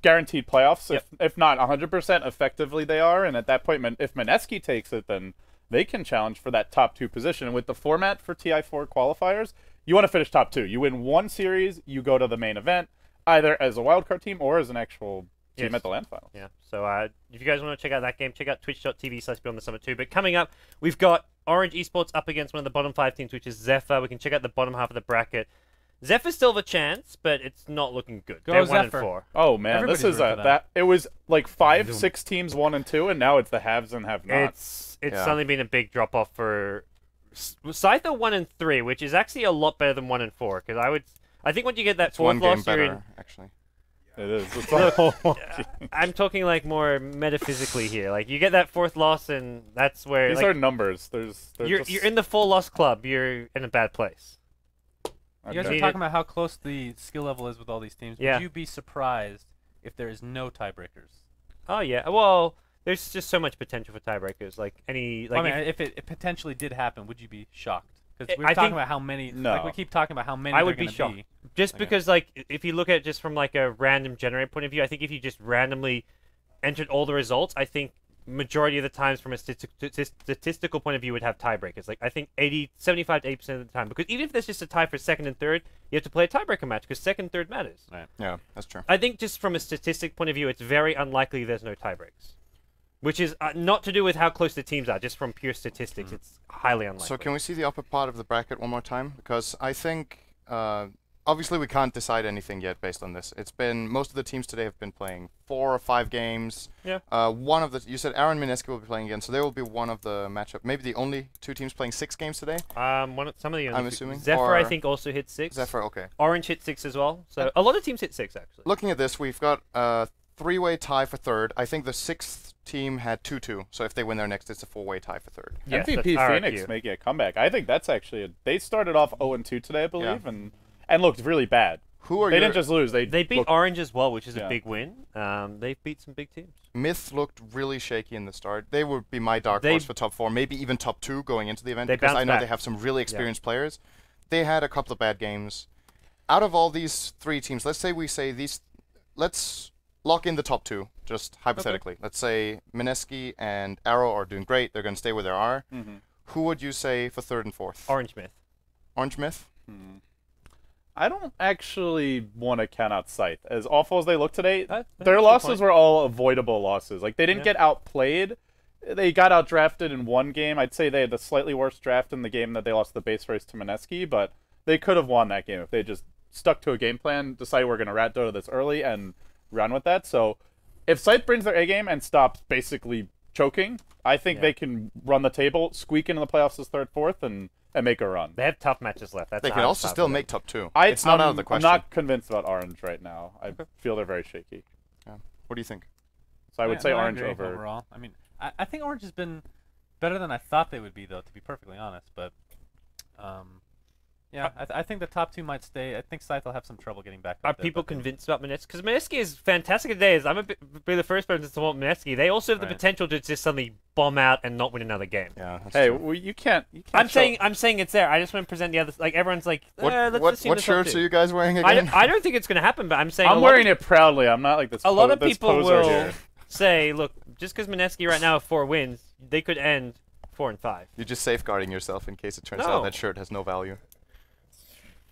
guaranteed playoffs. If not 100%, effectively they are. And at that point, if Mineski takes it, then they can challenge for that top 2 position. And with the format for TI4 qualifiers, you want to finish top 2. You win one series, you go to the main event, either as a wildcard team or as an actual team at the land finals. Yeah. So if you guys want to check out that game, check out twitch.tv/Beyond the Summit 2. But coming up, we've got Orange Esports up against one of the bottom 5 teams, which is Zephyr. We can check out the bottom half of the bracket. Zephyr's still have a chance, but it's not looking good. Go They're Zephyr. 1-4. Oh man, Everybody's this is rooting for them. it was like 5-6 teams 1 and 2, and now it's the haves and have-nots. It's suddenly been a big drop off for Scythe are 1 and 3, which is actually a lot better than 1 and 4. Because I think once you get that It's fourth one game loss, you're in. better, actually. It is. It's a whole I'm talking like more metaphysically here. Like you get that fourth loss, and that's where These like, are numbers. you're in the 4-loss club. You're in a bad place. You guys Okay. are talking about how close the skill level is with all these teams. Yeah. Would you be surprised if there is no tiebreakers? Oh yeah. Well, there's just so much potential for tiebreakers. Like any like I mean, if it potentially did happen, would you be shocked? Because we're I talking think- about how many. No. Like we keep talking about how many. I would they're be gonna shocked. Just Okay. because like if you look at it just from like a random generator point of view, I think if you just randomly entered all the results, I think majority of the times from a statistical point of view would have tiebreakers. Like I think 75 to 80% of the time, because even if there's just a tie for second and third, you have to play a tiebreaker match because second and third matters. Right. Yeah, that's true. I think just from a statistic point of view, it's very unlikely there's no tiebreaks, which is not to do with how close the teams are, just from pure statistics, it's highly unlikely. So can we see the upper part of the bracket one more time? Because I think, obviously we can't decide anything yet based on this. It's been, most of the teams today have been playing 4 or 5 games. Yeah. One of the, you said Aaron Mineski will be playing again, so they will be one of the matchup. Maybe the only 2 teams playing 6 games today? Some of the I'm assuming, Zephyr, I or- think, also hit 6. Zephyr, okay. Orange hit 6 as well. So a lot of teams hit 6, actually. Looking at this, we've got a 3-way tie for third. I think the 6th team had 2-2, so if they win their next, it's a 4-way tie for third. Yes, MVP that's Phoenix RRQ. making a comeback. I think that's actually they started off 0-2 today, I believe, and looked really bad. Who are They your... didn't just lose. They They beat looked, Orange as well, which is Yeah. a big win. They've beat some big teams. Myth looked really shaky in the start. They would be my dark They- horse for top 4, maybe even top 2 going into the event, They because I bounced know back. they have some really experienced players. They had a couple of bad games. Out of all these 3 teams, let's lock in the top 2, just hypothetically. Let's say Mineski and Arrow are doing great. They're going to stay where they are. Who would you say for third and fourth? Orange Myth. Orange Myth? I don't actually want to count out Scythe. As awful as they look today, That's a their good losses point. were all avoidable losses. Like, they didn't Yeah. get outplayed. They got outdrafted in one game. I'd say they had the slightly worse draft in the game that they lost the base race to Mineski, but they could have won that game if they just stuck to a game plan, decided we're going to rat Dota this early, and run with that. So if Scythe brings their A game and stops basically choking, I think they can run the table, squeak into the playoffs as third, fourth, and make a run. They have tough matches left. That's They the can hardest also part still for them. make top 2. I'm It's not out of the question. I'm not convinced about Orange right now. I feel they're very shaky. Yeah. What do you think? So I would say no, Orange agree over. overall. I mean, I think Orange has been better than I thought they would be, though, to be perfectly honest. But yeah, I think the top 2 might stay. I think Scythe will have some trouble getting back. Are up there, people but- convinced about Mineski? Because Mineski is fantastic today. I'm a bit be the first person to support Mineski. They also have the Right. potential to just suddenly bomb out and not win another game. Yeah. That's Hey, true. well, you can't. I'm saying it's there. I just want to present the other. Like everyone's like, let's What assume the top shirts 2. are you guys wearing I again? don't think it's going to happen, but I'm saying I'm wearing it proudly. I'm not like this. A lot of this people poser will here. say, look, just because Mineski right now have 4 wins, they could end 4 and 5. You're just safeguarding yourself in case it turns No. out that shirt has no value.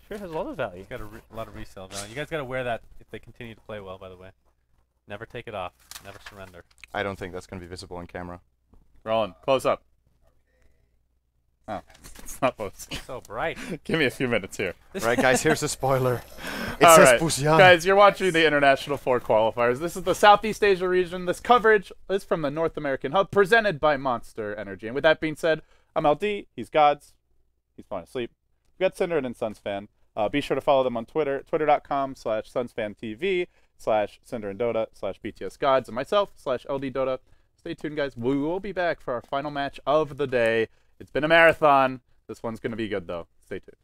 Sure has a lot of value. Got a lot of resale value. You guys got to wear that if they continue to play well, by the way. Never take it off. Never surrender. I don't think that's going to be visible on camera. Roland, close up. Oh, it's not close. So bright. Give me a few minutes here. Right, guys, here's a spoiler. It All says right, Busian. guys, you're watching the International 4 qualifiers. This is the Southeast Asia region. This coverage is from the North American Hub, presented by Monster Energy. And with that being said, I'm LD. He's Gods. He's falling asleep. We got Cinder and Suns fan. Be sure to follow them on Twitter, twitter.com/SunsFanTV/Cinder and Dota/BTS and myself /LD Dota. Stay tuned, guys. We will be back for our final match of the day. It's been a marathon. This one's going to be good, though. Stay tuned.